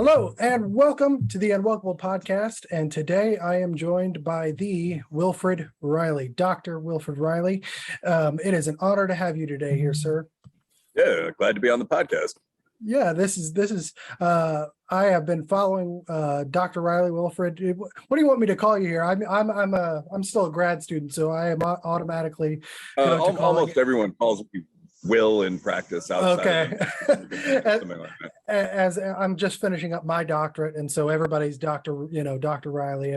Hello and welcome to the UnWokable podcast. And today I am joined by the Wilfred Reilly, Dr. Wilfred Reilly. It is an honor to have you today here, sir. Yeah, glad to be on the podcast. Yeah, this is. I have been following Dr. Reilly, Wilfred. What do you want me to call you here? I'm still a grad student, so I am automatically. Almost everyone calls me Will in practice outside. Okay. Something like that. As I'm just finishing up my doctorate, and so everybody's Dr. Dr. Reilly,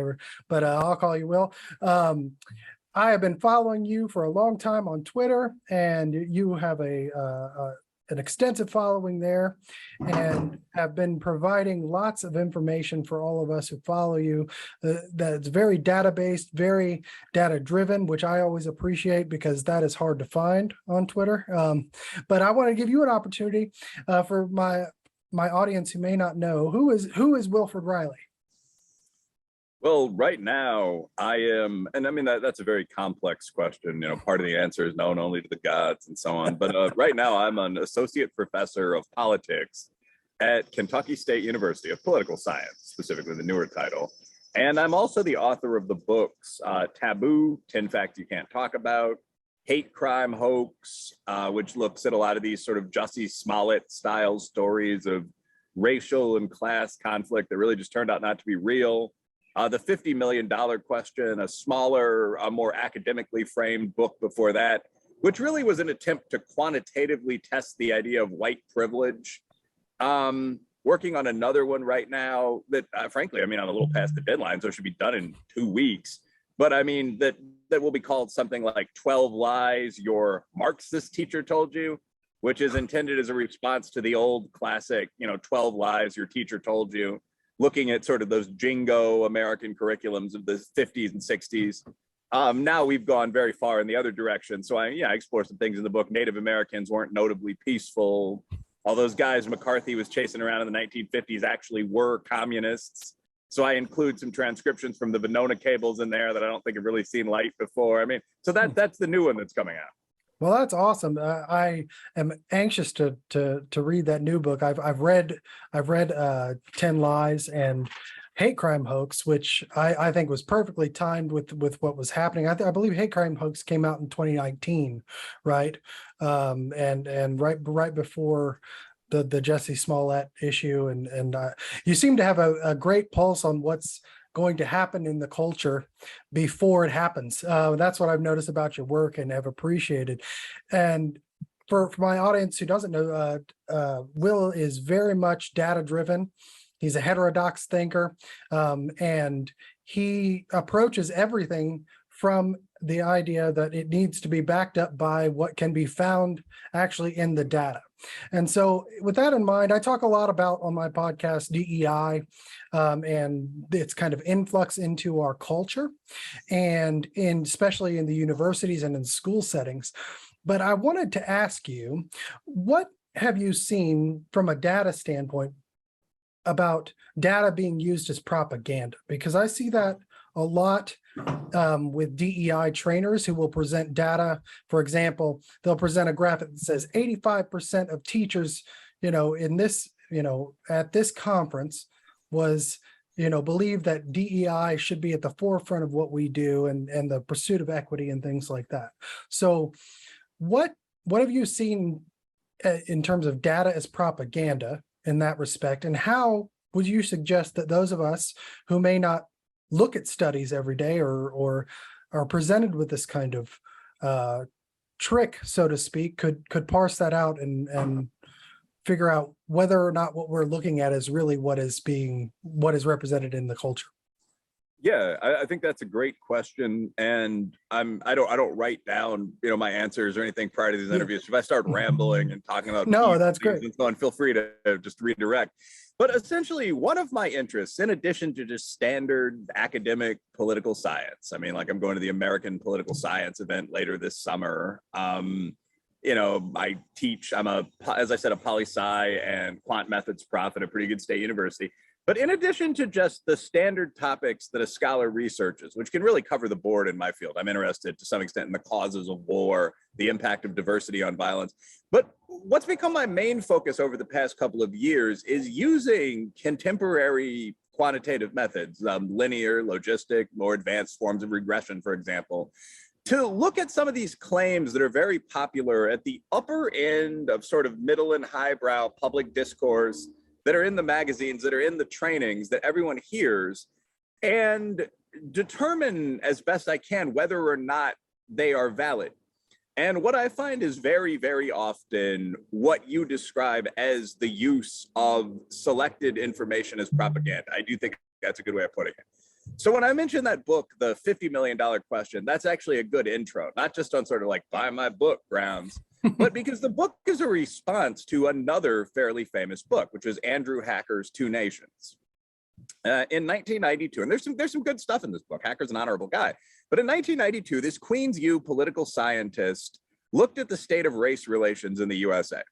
but I'll call you Will. I have been following you for a long time on Twitter, and you have an extensive following there and have been providing lots of information for all of us who follow you that's very data-based, very data-driven, which I always appreciate because that is hard to find on Twitter. But I want to give you an opportunity for my audience who may not know, who is Wilfred Reilly? Well, right now I am, and I mean, that's a very complex question. Part of the answer is known only to the gods and so on. But right now I'm an associate professor of politics at Kentucky State University of Political Science, specifically the newer title. And I'm also the author of the books Taboo, 10 Facts You Can't Talk About, Hate Crime Hoax, which looks at a lot of these sort of Jussie Smollett style stories of racial and class conflict that really just turned out not to be real. The $50 million question, a smaller, more academically framed book before that, which really was an attempt to quantitatively test the idea of white privilege. Working on another one right now that, frankly, I'm a little past the deadline, so it should be done in 2 weeks. But I mean, that will be called something like 12 Lies Your Marxist Teacher Told You, which is intended as a response to the old classic, 12 Lies Your Teacher Told You, looking at sort of those jingo American curriculums of the 50s and 60s. Now we've gone very far in the other direction. So I explore some things in the book. Native Americans weren't notably peaceful. All those guys McCarthy was chasing around in the 1950s actually were communists. So I include some transcriptions from the UnWokables in there that I don't think have really seen light before. So that's the new one that's coming out. Well, that's awesome. I am anxious to read that new book. I've read 10 Lies and Hate Crime Hoax, which I think was perfectly timed with what was happening. I believe Hate Crime Hoax came out in 2019, right? And right before the Jussie Smollett issue, and you seem to have a great pulse on what's going to happen in the culture before it happens. That's what I've noticed about your work and have appreciated. And for my audience who doesn't know, Will is very much data driven. He's a heterodox thinker, and he approaches everything from the idea that it needs to be backed up by what can be found actually in the data. And so with that in mind, I talk a lot about on my podcast DEI and its kind of influx into our culture, and especially in the universities and in school settings. But I wanted to ask you, what have you seen from a data standpoint about data being used as propaganda? Because I see that a lot with DEI trainers who will present data. For example, they'll present a graphic that says 85% of teachers, in this, at this conference was, believe that DEI should be at the forefront of what we do and the pursuit of equity and things like that. So what have you seen in terms of data as propaganda in that respect? And how would you suggest that those of us who may not look at studies every day or are presented with this kind of trick, so to speak, could parse that out and figure out whether or not what we're looking at is really what is represented in the culture? Yeah, I think that's a great question, and I don't write down my answers or anything prior to these interviews. If I start rambling and talking about that's great, and so on, feel free to just redirect. But essentially, one of my interests, in addition to just standard academic political science, I'm going to the American Political Science event later this summer. You know, I teach, as I said, a poli-sci and quant methods prof at a pretty good state university. But in addition to just the standard topics that a scholar researches, which can really cover the board in my field, I'm interested to some extent in the causes of war, the impact of diversity on violence. But what's become my main focus over the past couple of years is using contemporary quantitative methods, linear, logistic, more advanced forms of regression, for example, to look at some of these claims that are very popular at the upper end of sort of middle and highbrow public discourse, that are in the magazines, that are in the trainings that everyone hears, and determine as best I can whether or not they are valid. And what I find is very, very often what you describe as the use of selected information as propaganda. I do think that's a good way of putting it. So when I mentioned that book, The $50 Million Question, that's actually a good intro, not just on sort of like buy my book grounds, but because the book is a response to another fairly famous book, which was Andrew Hacker's Two Nations. In 1992, and there's some good stuff in this book. Hacker's an honorable guy. But in 1992, this Queen's U political scientist looked at the state of race relations in the USA.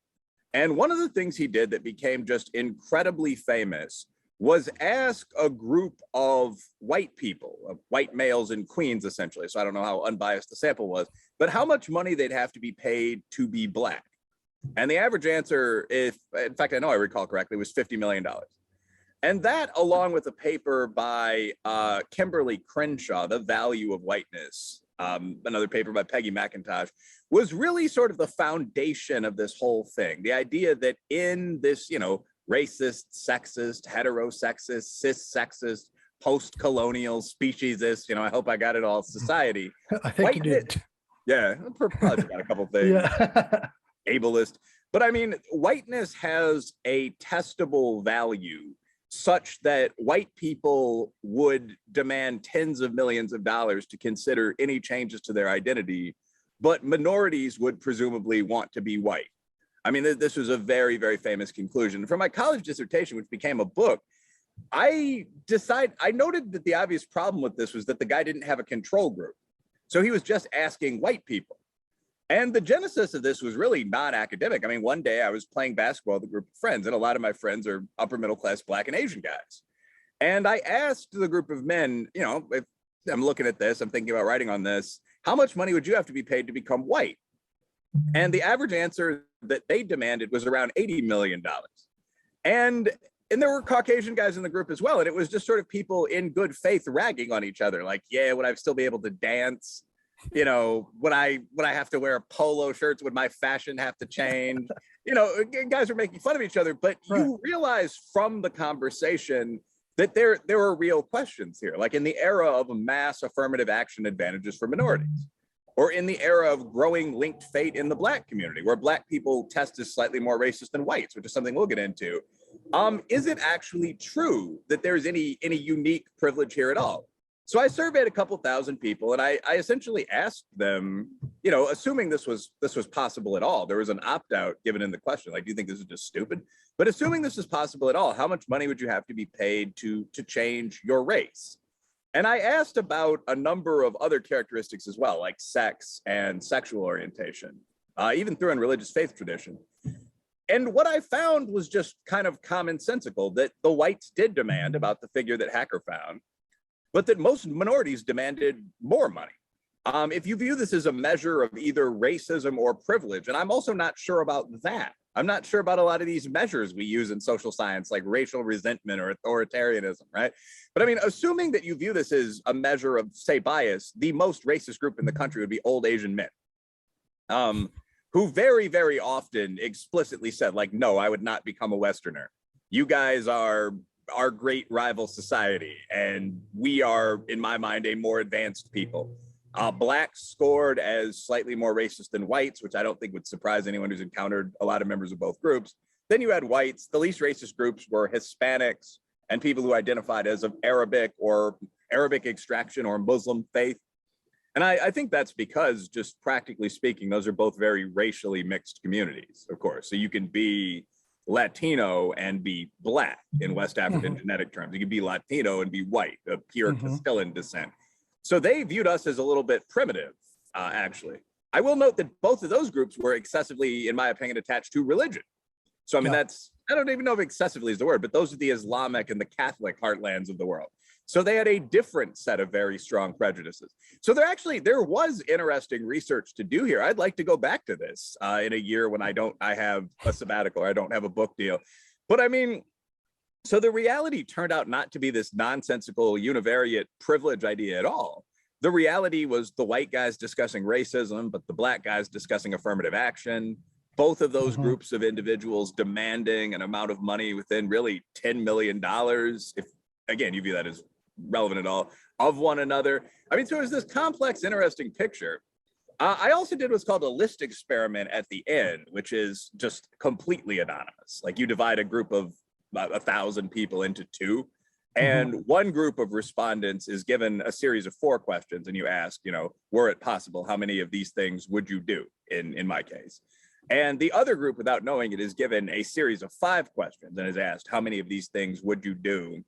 And one of the things he did that became just incredibly famous was ask a group of white people, of white males in Queens, essentially. So I don't know how unbiased the sample was, but how much money they'd have to be paid to be Black. And the average answer, in fact, I know I recall correctly, was $50 million. And that, along with a paper by Kimberly Crenshaw, The Value of Whiteness, another paper by Peggy McIntosh, was really sort of the foundation of this whole thing. The idea that in this, you know, racist, sexist, heterosexist, cis-sexist, post-colonial, speciesist, you know, I hope I got it all, society. I think you did. Yeah, probably got a couple things. Yeah. Ableist. But I mean, whiteness has a testable value such that white people would demand tens of millions of dollars to consider any changes to their identity, but minorities would presumably want to be white. I mean, this was a very, very famous conclusion. For my college dissertation, which became a book, I noted that the obvious problem with this was that the guy didn't have a control group. So he was just asking white people. And the genesis of this was really not academic. I mean, one day I was playing basketball with a group of friends, and a lot of my friends are upper middle class Black and Asian guys. And I asked the group of men, you know, if I'm looking at this, I'm thinking about writing on this, how much money would you have to be paid to become white? And the average answer that they demanded was around $80 million. And there were Caucasian guys in the group as well. And it was just sort of people in good faith ragging on each other. Like, yeah, would I still be able to dance? You know, would I have to wear polo shirts? Would my fashion have to change? You know, guys are making fun of each other, but you realize from the conversation that there are real questions here. Like in the era of mass affirmative action advantages for minorities, or in the era of growing linked fate in the Black community, where Black people test as slightly more racist than whites, which is something we'll get into. Is it actually true that there's any unique privilege here at all? So I surveyed a couple thousand people, and I essentially asked them, you know, assuming this was possible at all, there was an opt-out given in the question, like, do you think this is just stupid? But assuming this is possible at all, how much money would you have to be paid to change your race? And I asked about a number of other characteristics as well, like sex and sexual orientation, even through in religious faith tradition. And what I found was just kind of commonsensical, that the whites did demand about the figure that Hacker found, but that most minorities demanded more money. If you view this as a measure of either racism or privilege, and I'm also not sure about that. I'm not sure about a lot of these measures we use in social science, like racial resentment or authoritarianism, right? But I mean, assuming that you view this as a measure of, say, bias, the most racist group in the country would be old Asian men, who very, very often explicitly said, like, no, I would not become a Westerner. You guys are our great rival society, and we are, in my mind, a more advanced people. Blacks scored as slightly more racist than whites, which I don't think would surprise anyone who's encountered a lot of members of both groups. Then you had whites. The least racist groups were Hispanics and people who identified as of Arabic or Arabic extraction or Muslim faith. And I think that's because, just practically speaking, those are both very racially mixed communities, of course. So you can be Latino and be Black in West African genetic terms. You can be Latino and be white, of pure Castilian descent. So they viewed us as a little bit primitive, actually. I will note that both of those groups were excessively, in my opinion, attached to religion. So, I mean, I don't even know if excessively is the word, but those are the Islamic and the Catholic heartlands of the world. So they had a different set of very strong prejudices. So there was interesting research to do here. I'd like to go back to this in a year when I have a sabbatical, or I don't have a book deal. But I mean, so the reality turned out not to be this nonsensical univariate privilege idea at all. The reality was the white guys discussing racism, but the black guys discussing affirmative action. Both of those groups of individuals demanding an amount of money within really $10 million, if, again, you view that as relevant at all, of one another. I mean, so it was this complex, interesting picture. I also did what's called a list experiment at the end, which is just completely anonymous. Like, you divide a group of 1,000 people into two, and one group of respondents is given a series of 4 questions, and you ask, were it possible, how many of these things would you do in my case? And the other group, without knowing it, is given a series of 5 questions and is asked, how many of these things would you do?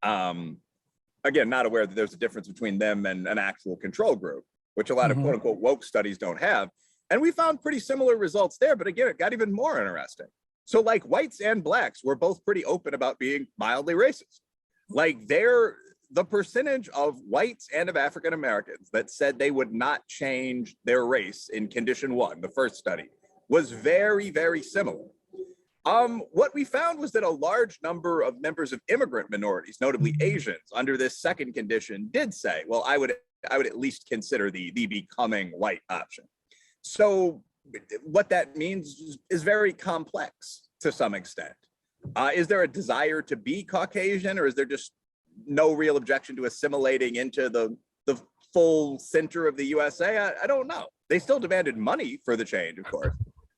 Again, not aware that there's a difference between them and an actual control group, which a lot of quote unquote woke studies don't have. And we found pretty similar results there, but again, it got even more interesting. So like, whites and blacks were both pretty open about being mildly racist. Like, the percentage of whites and of African Americans that said they would not change their race in condition 1, the first study, was very, very similar. What we found was that a large number of members of immigrant minorities, notably Asians, under this second condition did say, well, I would at least consider the becoming white option. So what that means is very complex to some extent. Is there a desire to be Caucasian, or is there just no real objection to assimilating into the full center of the USA? I don't know. They still demanded money for the change, of course.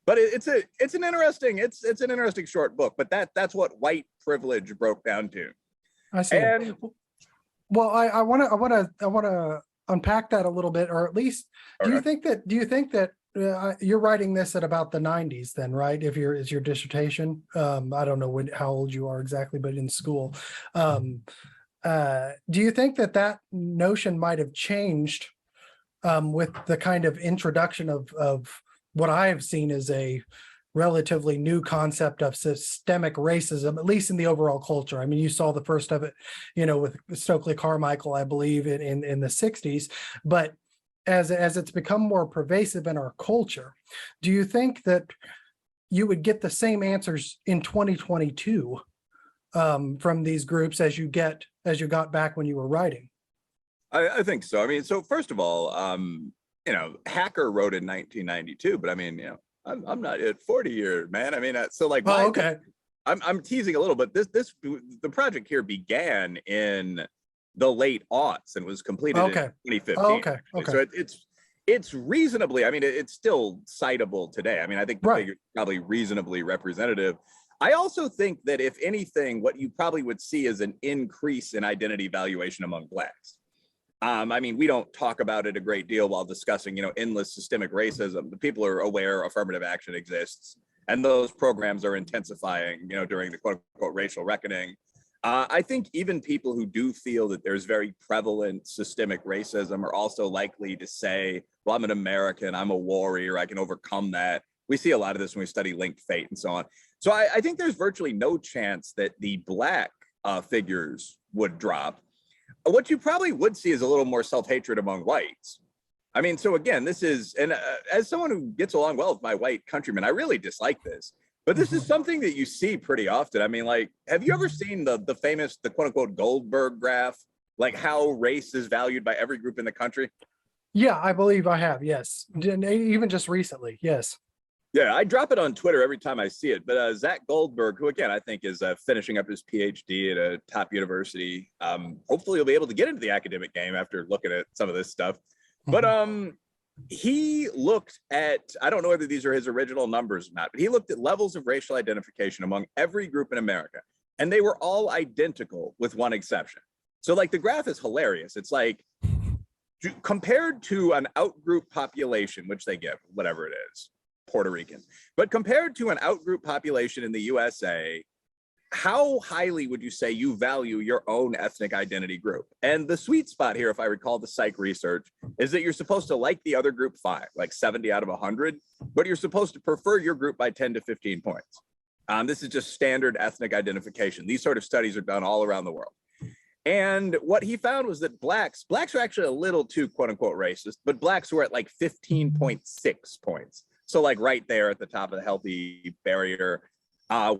But it's an interesting short book. But that's what white privilege broke down to. I see. And, well, I want to unpack that a little bit, or at least, do you think that you're writing this at about the 90s then, right? Is your dissertation? I don't know how old you are exactly, but in school. Do you think that notion might have changed with the kind of introduction of what I have seen as a relatively new concept of systemic racism, at least in the overall culture? I mean, you saw the first of it, with Stokely Carmichael, I believe, in the 60s, but as it's become more pervasive in our culture, do you think that you would get the same answers in 2022 from these groups as you got back when you were writing? I think so. I mean, so first of all, Hacker wrote in 1992, but I mean, I'm not at 40 years, man. I mean, so like, okay. I'm teasing a little, but the project here began in the late aughts and was completed in 2015. Okay. So it's reasonably, I mean, it's still citable today. I mean, I think the figure is probably reasonably representative. I also think that if anything, what you probably would see is an increase in identity valuation among blacks. I mean, we don't talk about it a great deal while discussing, endless systemic racism. The people are aware affirmative action exists, and those programs are intensifying, during the quote unquote racial reckoning. I think even people who do feel that there's very prevalent systemic racism are also likely to say, well, I'm an American, I'm a warrior, I can overcome that. We see a lot of this when we study linked fate and so on. So I think there's virtually no chance that the black figures would drop. What you probably would see is a little more self-hatred among whites. I mean, so again, this is, and as someone who gets along well with my white countrymen, I really dislike this, but this is something that you see pretty often. I mean, like, have you ever seen the famous, the quote unquote Goldberg graph, like how race is valued by every group in the country? Yeah, I believe I have. Yes. Even just recently. Yes. Yeah, I drop it on Twitter every time I see it. But Zach Goldberg, who again I think is finishing up his PhD at a top university, hopefully he'll be able to get into the academic game after looking at some of this stuff. But he looked at, I don't know whether these are his original numbers or not, but he looked at levels of racial identification among every group in America, and they were all identical with one exception. So like, the graph is hilarious. It's like, compared to an outgroup population, which they give, whatever it is, Puerto Rican, but compared to an outgroup population in the USA, how highly would you say you value your own ethnic identity group? And the sweet spot here, if I recall the psych research, is that you're supposed to like the other group 5, like 70 out of 100, but you're supposed to prefer your group by 10 to 15 points. This is just standard ethnic identification. These sort of studies are done all around the world. And what he found was that blacks are actually a little too quote unquote racist, but blacks were at like 15.6 points. So like right there at the top of the healthy barrier.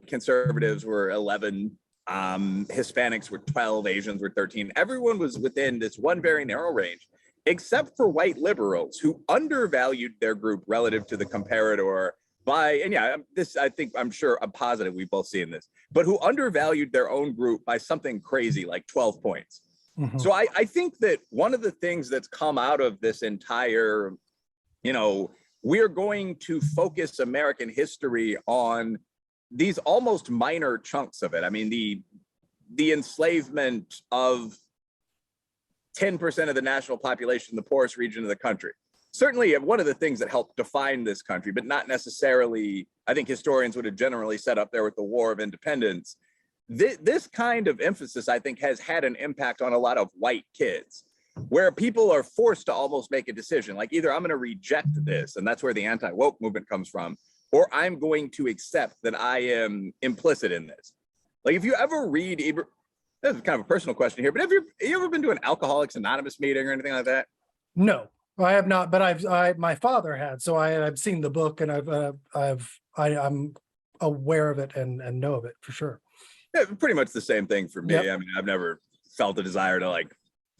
Conservatives were 11, Hispanics were 12, Asians were 13. Everyone was within this one very narrow range, except for white liberals who undervalued their group relative to the comparator by, and yeah, this, I think, I'm sure, I'm positive we've both seen this, but who undervalued their own group by something crazy like 12 points. Mm-hmm. So I think that one of the things that's come out of this entire, we're going to focus American history on these almost minor chunks of it. I mean, the enslavement of 10% of the national population in the poorest region of the country. Certainly one of the things that helped define this country, but not necessarily, I think historians would have generally set up there with the War of Independence. This kind of emphasis, I think, has had an impact on a lot of white kids, where people are forced to almost make a decision, like either I'm going to reject this, and that's where the anti-woke movement comes from, or I'm going to accept that I am implicit in this. Like if you ever read, this is kind of a personal question here, but have you ever been to an Alcoholics Anonymous meeting or anything like that? No, I have not, but my father had, so I've seen the book and I'm aware of it and know of it for sure. Yeah, pretty much the same thing for me. Yep. I mean, I've never felt a desire to like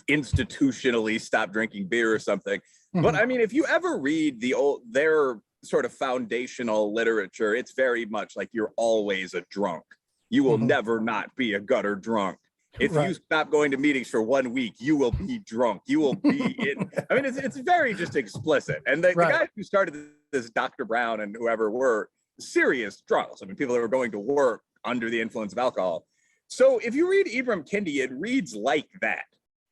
institutionally stop drinking beer or something. Mm-hmm. But I mean, if you ever read their sort of foundational literature, it's very much like you're always a drunk. You will mm-hmm. never not be a gutter drunk. If right. you stop going to meetings for 1 week, you will be drunk. You will be in. I mean, it's very just explicit. And the guys who started this, Dr. Brown and whoever, were serious drunks. I mean, people that were going to work under the influence of alcohol. So if you read Ibram Kendi, it reads like that.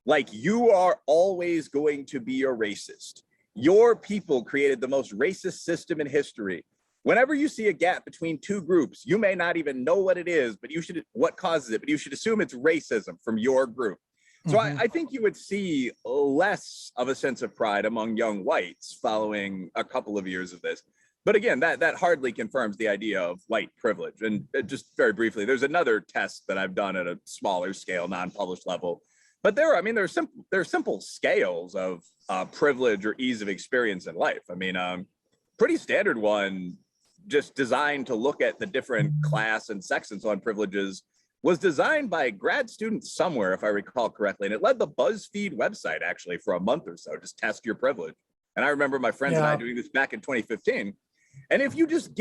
Like, you are always going to be a racist. Your people created the most racist system in history. Whenever you see a gap between two groups, you may not even know what it is, but what causes it, but you should assume it's racism from your group. So mm-hmm. I think you would see less of a sense of pride among young whites following a couple of years of this. But again, that hardly confirms the idea of white privilege. And just very briefly, there's another test that I've done at a smaller scale, non-published level. But there are simple scales of privilege or ease of experience in life. I mean, pretty standard one, just designed to look at the different class and sex and so on privileges, was designed by grad students somewhere, if I recall correctly. And it led the BuzzFeed website actually for a month or so, just test your privilege. And I remember my friends and I doing this back in 2015. And if you just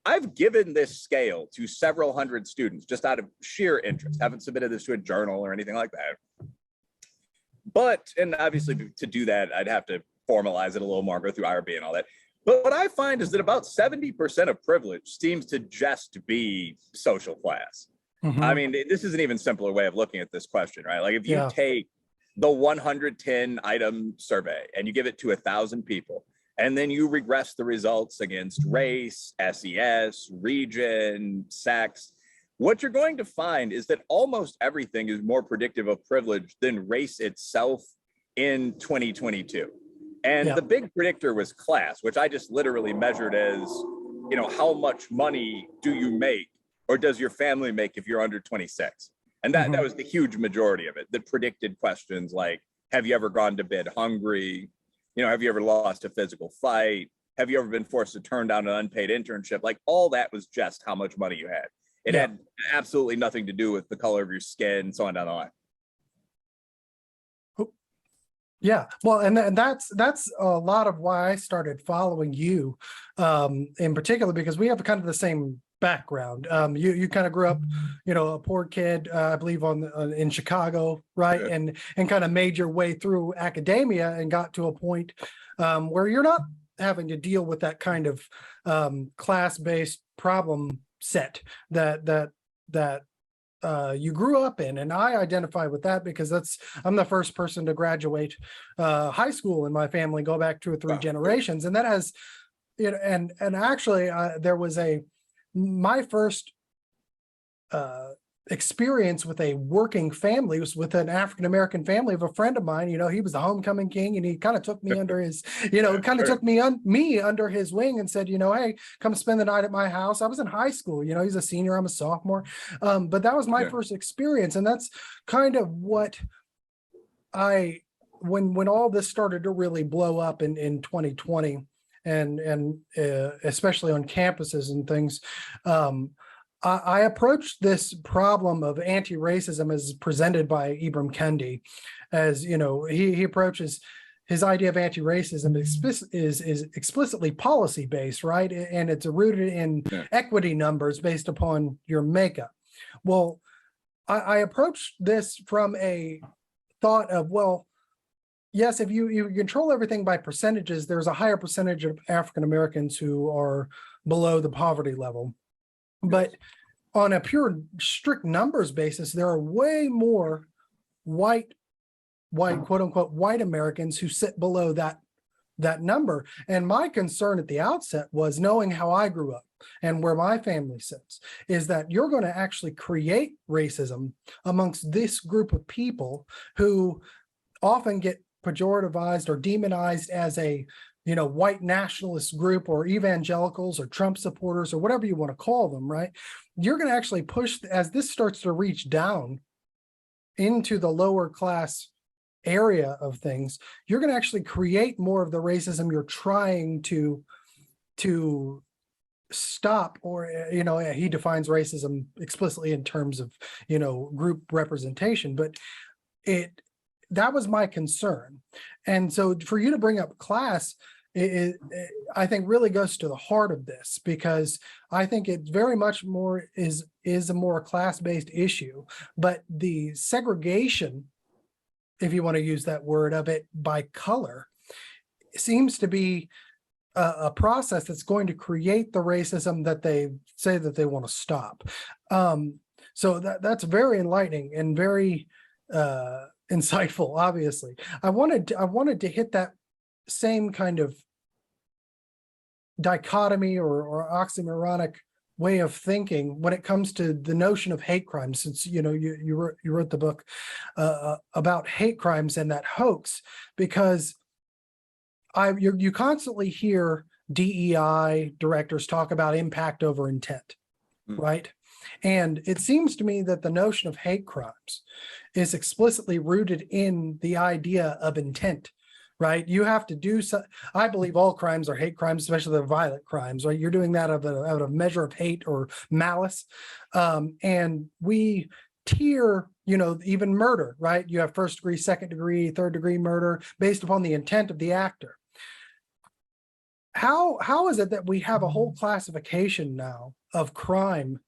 I've given this scale to several hundred students just out of sheer interest, haven't submitted this to a journal or anything like that. But, and obviously to do that, I'd have to formalize it a little more, go through IRB and all that. But what I find is that about 70% of privilege seems to just be social class. Mm-hmm. I mean, this is an even simpler way of looking at this question, right? Like if you take the 110 item survey and you give it to 1,000 people, and then you regress the results against race, SES, region, sex, what you're going to find is that almost everything is more predictive of privilege than race itself in 2022. And the big predictor was class, which I just literally measured as, how much money do you make or does your family make if you're under 26? And that was the huge majority of it. The predicted questions like, have you ever gone to bed hungry? Have you ever lost a physical fight? Have you ever been forced to turn down an unpaid internship? Like all that was just how much money you had. It had absolutely nothing to do with the color of your skin and so on down the line. Yeah, well, and that's a lot of why I started following you, in particular, because we have kind of the same background. You kind of grew up, a poor kid, I believe, in Chicago, right? Yeah. And kind of made your way through academia and got to a point where you're not having to deal with that kind of class-based problem set that you grew up in. And I identify with that because I'm the first person to graduate high school in my family, go back 2 or 3 generations. And that has, and actually there was my first experience with a working family, was with an African-American family of a friend of mine. He was the homecoming king, and he kind of took me under his, took me under his wing and said, hey, come spend the night at my house. I was in high school, he's a senior, I'm a sophomore. But that was my first experience. And that's kind of what when all this started to really blow up in 2020 and especially on campuses and things, I approached this problem of anti-racism as presented by Ibram Kendi, as he approaches his idea of anti-racism is explicitly policy-based, right? And it's rooted in equity numbers based upon your makeup. Well, I approached this from a thought of, well, yes, if you control everything by percentages, there's a higher percentage of African Americans who are below the poverty level. But on a pure strict numbers basis, there are way more white quote unquote white Americans who sit below that number. And my concern at the outset was, knowing how I grew up and where my family sits, is that you're going to actually create racism amongst this group of people who often get pejorativized or demonized as a white nationalist group, or evangelicals, or Trump supporters, or whatever you want to call them, right? You're going to actually push, as this starts to reach down into the lower class area of things, you're going to actually create more of the racism you're trying to stop. Or, he defines racism explicitly in terms of, group representation, but that was my concern. And so for you to bring up class, I think really goes to the heart of this, because I think it very much more is a more class-based issue, but the segregation, if you want to use that word, of it by color seems to be a process that's going to create the racism that they say that they want to stop. So that's very enlightening and very insightful. Obviously, I wanted to hit that same kind of dichotomy or oxymoronic way of thinking when it comes to the notion of hate crimes, since you wrote the book about hate crimes and that hoax, because you constantly hear DEI directors talk about impact over intent, right? And it seems to me that the notion of hate crimes is explicitly rooted in the idea of intent, right? You have to do so. I believe all crimes are hate crimes, especially the violent crimes, right? You're doing that out of a measure of hate or malice. And we tier, even murder, right? You have first degree, second degree, third degree murder based upon the intent of the actor. How is it that we have a whole classification now of crime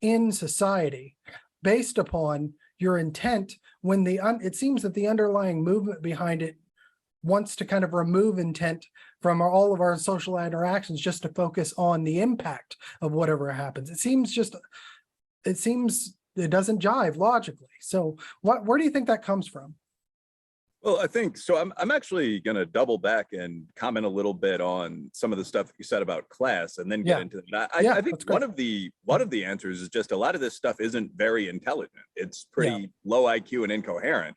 in society based upon your intent, when it seems that the underlying movement behind it wants to kind of remove intent from all of our social interactions just to focus on the impact of whatever happens? It seems it doesn't jive logically. So where do you think that comes from? Well, I think so. I'm actually going to double back and comment a little bit on some of the stuff that you said about class, and then get into that. I think one of the answers is just a lot of this stuff isn't very intelligent. It's pretty low IQ and incoherent.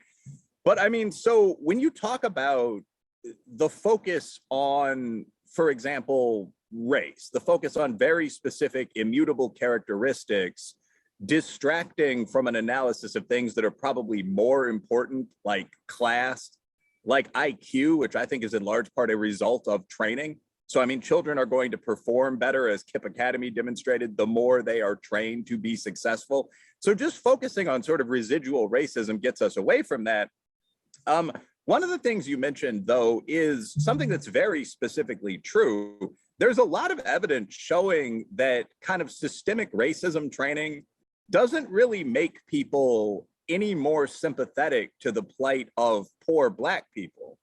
But I mean, so when you talk about the focus on, for example, race, the focus on very specific immutable characteristics, distracting from an analysis of things that are probably more important, like class, like IQ, which I think is in large part a result of training. So, I mean, children are going to perform better, as KIPP Academy demonstrated, the more they are trained to be successful. So just focusing on sort of residual racism gets us away from that. One of the things you mentioned, though, is something that's very specifically true. There's a lot of evidence showing that kind of systemic racism training doesn't really make people any more sympathetic to the plight of poor Black people.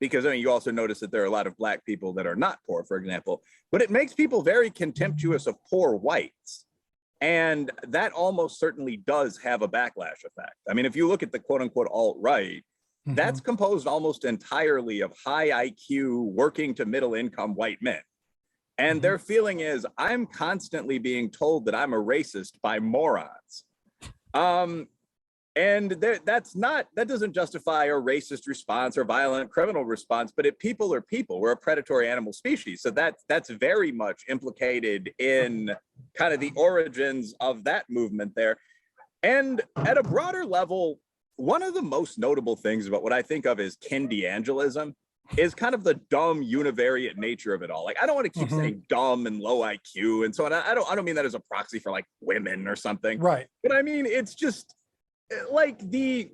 Because, I mean, you also notice that there are a lot of Black people that are not poor, for example, but it makes people very contemptuous of poor whites. And that almost certainly does have a backlash effect. I mean, if you look at the quote unquote alt-right, that's composed almost entirely of high IQ, working to middle income white men. And their feeling is, I'm constantly being told that I'm a racist by morons. And that doesn't justify a racist response or violent criminal response, but people are people. We're a predatory animal species. So that's very much implicated in kind of the origins of that movement there. And at a broader level, one of the most notable things about what I think of as Kindiangelism is kind of the dumb univariate nature of it all. Like, I don't want to keep saying dumb and low IQ and so on. I don't mean that as a proxy for like women or something. Right. But I mean, it's just like the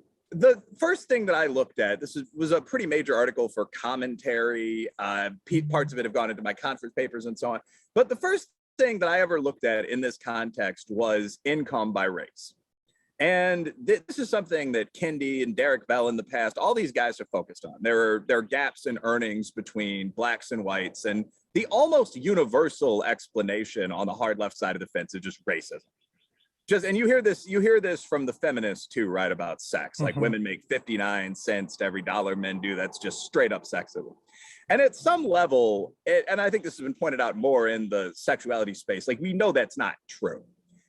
first thing that I looked at, was a pretty major article for commentary. Parts of it have gone into my conference papers and so on. But the first thing that I ever looked at in this context was income by race. And this is something that Kendi and Derek Bell in the past, all these guys have focused on. There are gaps in earnings between blacks and whites, and the almost universal explanation on the hard left side of the fence is just racism. And you hear this from the feminists too, right? About sex, like women make 59 cents to every dollar men do. That's just straight up sexism. And at some level, and I think this has been pointed out more in the sexuality space, like we know that's not true.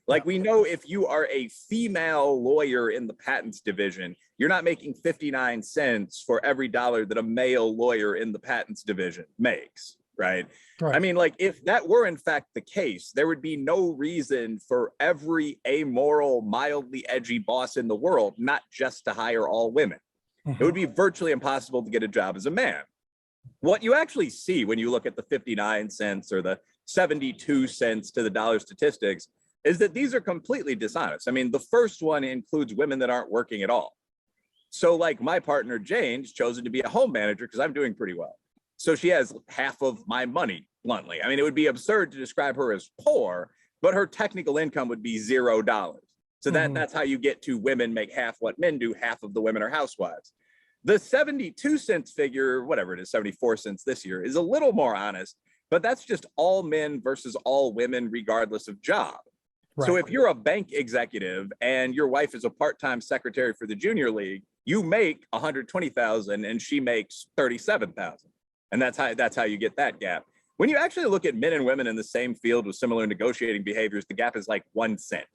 Like we know if you are a female lawyer in the patents division, you're not making 59 cents for every dollar that a male lawyer in the patents division makes, right? I mean, like if that were in fact the case, there would be no reason for every amoral, mildly edgy boss in the world not just to hire all women. It would be virtually impossible to get a job as a man. What you actually see when you look at the 59 cents or the 72 cents to the dollar statistics is that these are completely dishonest. I mean, the first one includes women that aren't working at all. So like my partner, Jane's chosen to be a home manager because I'm doing pretty well. So she has half of my money, bluntly. I mean, it would be absurd to describe her as poor, but her technical income would be $0. So that's how you get to women make half what men do, half of the women are housewives. The 72 cents figure, whatever it is, 74 cents this year, is a little more honest, but that's just all men versus all women, regardless of job. Right. So if you're a bank executive and your wife is a part-time secretary for the junior league, you make $120,000 and she makes $37,000. And that's how you get that gap. When you actually look at men and women in the same field with similar negotiating behaviors, the gap is like 1 cent.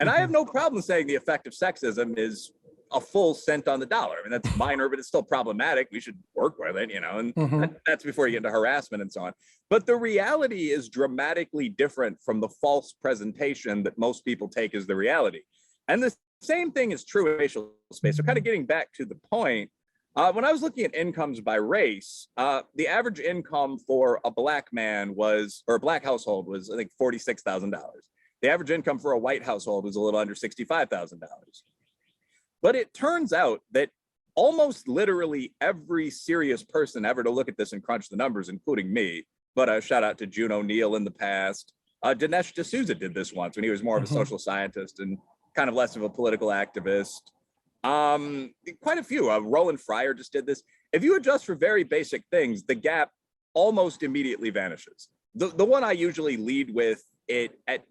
And I have no problem saying the effect of sexism is a full cent on the dollar. I mean, that's minor, but it's still problematic. We should work with it, you know, and that's before you get into harassment and so on. But the reality is dramatically different from the false presentation that most people take as the reality. And the same thing is true in racial space. So kind of getting back to the point, when I was looking at incomes by race, the average income for a black man was, or a black household was, I think, $46,000. The average income for a white household was a little under $65,000. But it turns out that almost literally every serious person ever to look at this and crunch the numbers, including me, but shout out to June O'Neill in the past. Dinesh D'Souza did this once when he was more of a social scientist and kind of less of a political activist. Quite a few. Roland Fryer just did this. If you adjust for very basic things, the gap almost immediately vanishes. The one I usually lead with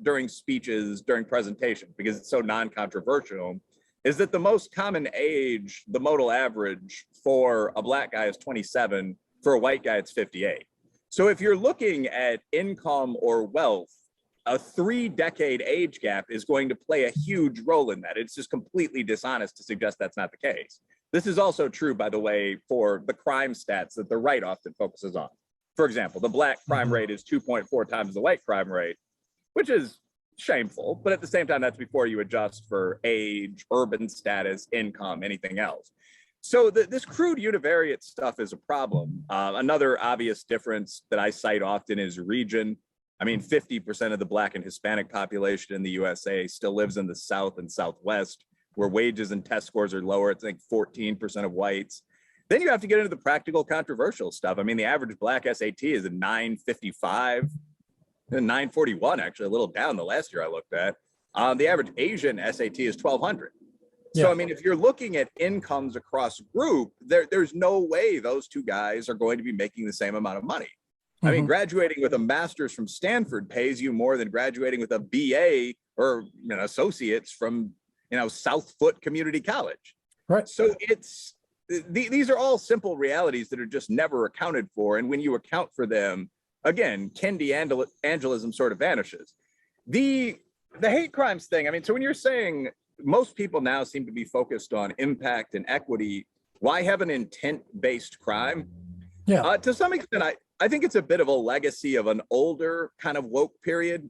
during speeches, during presentations, because it's so non-controversial, is that the most common age, the modal average for a black guy is 27, for a white guy it's 58. So if you're looking at income or wealth, a 3-decade age gap is going to play a huge role in that. It's just completely dishonest to suggest that's not the case. This is also true, by the way, for the crime stats that the right often focuses on. For example, the black crime rate is 2.4 times the white crime rate, which is shameful, but at the same time, that's before you adjust for age, urban status, income, anything else. So this crude univariate stuff is a problem. Another obvious difference that I cite often is region. I mean, 50% of the Black and Hispanic population in the USA still lives in the South and Southwest, where wages and test scores are lower. It's like 14% of whites. Then you have to get into the practical, controversial stuff. I mean, the average Black SAT is a 955. 941, actually, a little down the last year I looked at. The average Asian SAT is 1200. So, I mean, if you're looking at incomes across group, there's no way those two guys are going to be making the same amount of money. I mean, graduating with a master's from Stanford pays you more than graduating with a BA or associates from, South Foot Community College. Right. So these are all simple realities that are just never accounted for. And when you account for them, again, Kindiangelism sort of vanishes. The hate crimes thing, I mean, so when you're saying most people now seem to be focused on impact and equity. Why have an intent-based crime? Yeah. To some extent, I think it's a bit of a legacy of an older kind of woke period.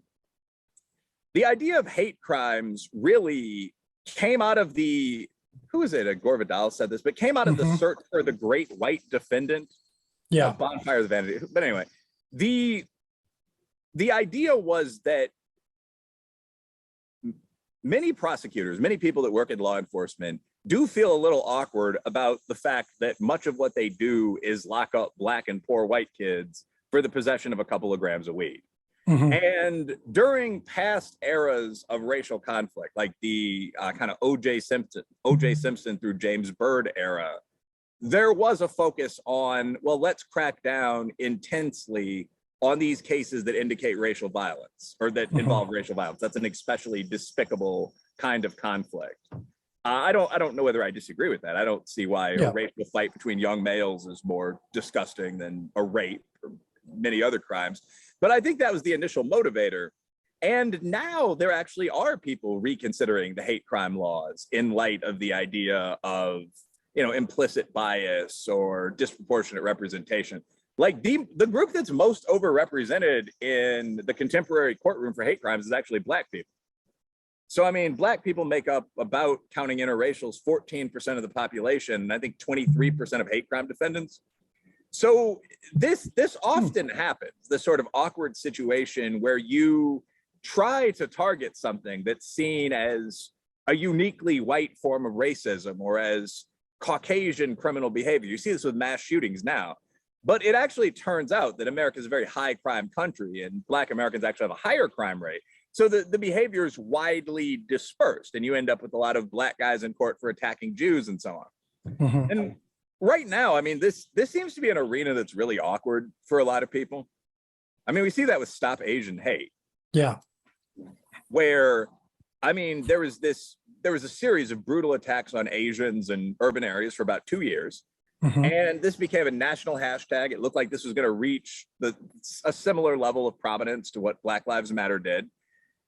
The idea of hate crimes really came out of the, who is it? Gore Vidal said this, but came out of the search for the great white defendant. Yeah. Bonfire of Vanity. But anyway, the idea was that many prosecutors, many people that work in law enforcement do feel a little awkward about the fact that much of what they do is lock up Black and poor white kids for the possession of a couple of grams of weed. And during past eras of racial conflict, like the kind of O.J. Simpson through James Byrd era, there was a focus on, well, let's crack down intensely on these cases that indicate racial violence or that involve racial violence. That's an especially despicable kind of conflict. I don't know whether I disagree with that. I don't see why a racial fight between young males is more disgusting than a rape or many other crimes. But I think that was the initial motivator. And now there actually are people reconsidering the hate crime laws in light of the idea of, implicit bias or disproportionate representation. Like the group that's most overrepresented in the contemporary courtroom for hate crimes is actually Black people. So, I mean, Black people make up, about counting interracials, 14% of the population, and I think 23% of hate crime defendants. So this often happens, this sort of awkward situation where you try to target something that's seen as a uniquely white form of racism or as Caucasian criminal behavior. You see this with mass shootings now, but it actually turns out that America is a very high crime country and Black Americans actually have a higher crime rate. So the behavior is widely dispersed and you end up with a lot of Black guys in court for attacking Jews and so on. And right now, I mean, this seems to be an arena that's really awkward for a lot of people. I mean, we see that with Stop Asian Hate. Yeah. Where, I mean, there was a series of brutal attacks on Asians in urban areas for about 2 years. And this became a national hashtag. It looked like this was going to reach a similar level of prominence to what Black Lives Matter did.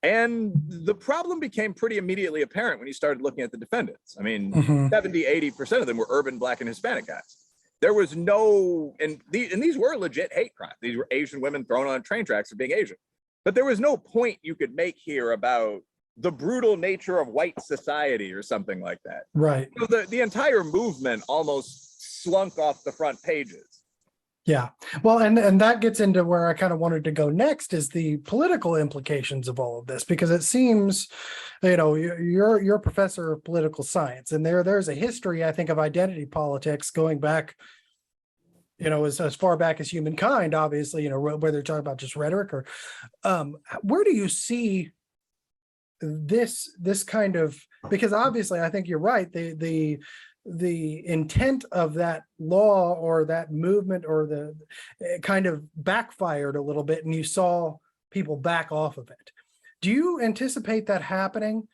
And the problem became pretty immediately apparent when you started looking at the defendants. I mean, 70–80% of them were urban Black and Hispanic guys. There was no, and these were legit hate crimes. These were Asian women thrown on train tracks for being Asian. But there was no point you could make here about the brutal nature of white society or something like that. Right. So the entire movement almost slunk off the front pages. Yeah, well, and that gets into where I kind of wanted to go next is the political implications of all of this, because it seems, you're a professor of political science, and there's a history, I think, of identity politics going back, as far back as humankind, obviously, whether you're talking about just rhetoric or where do you see this kind of, because obviously I think you're right, the intent of that law or that movement or the kind of backfired a little bit and you saw people back off of it. Do you anticipate that happening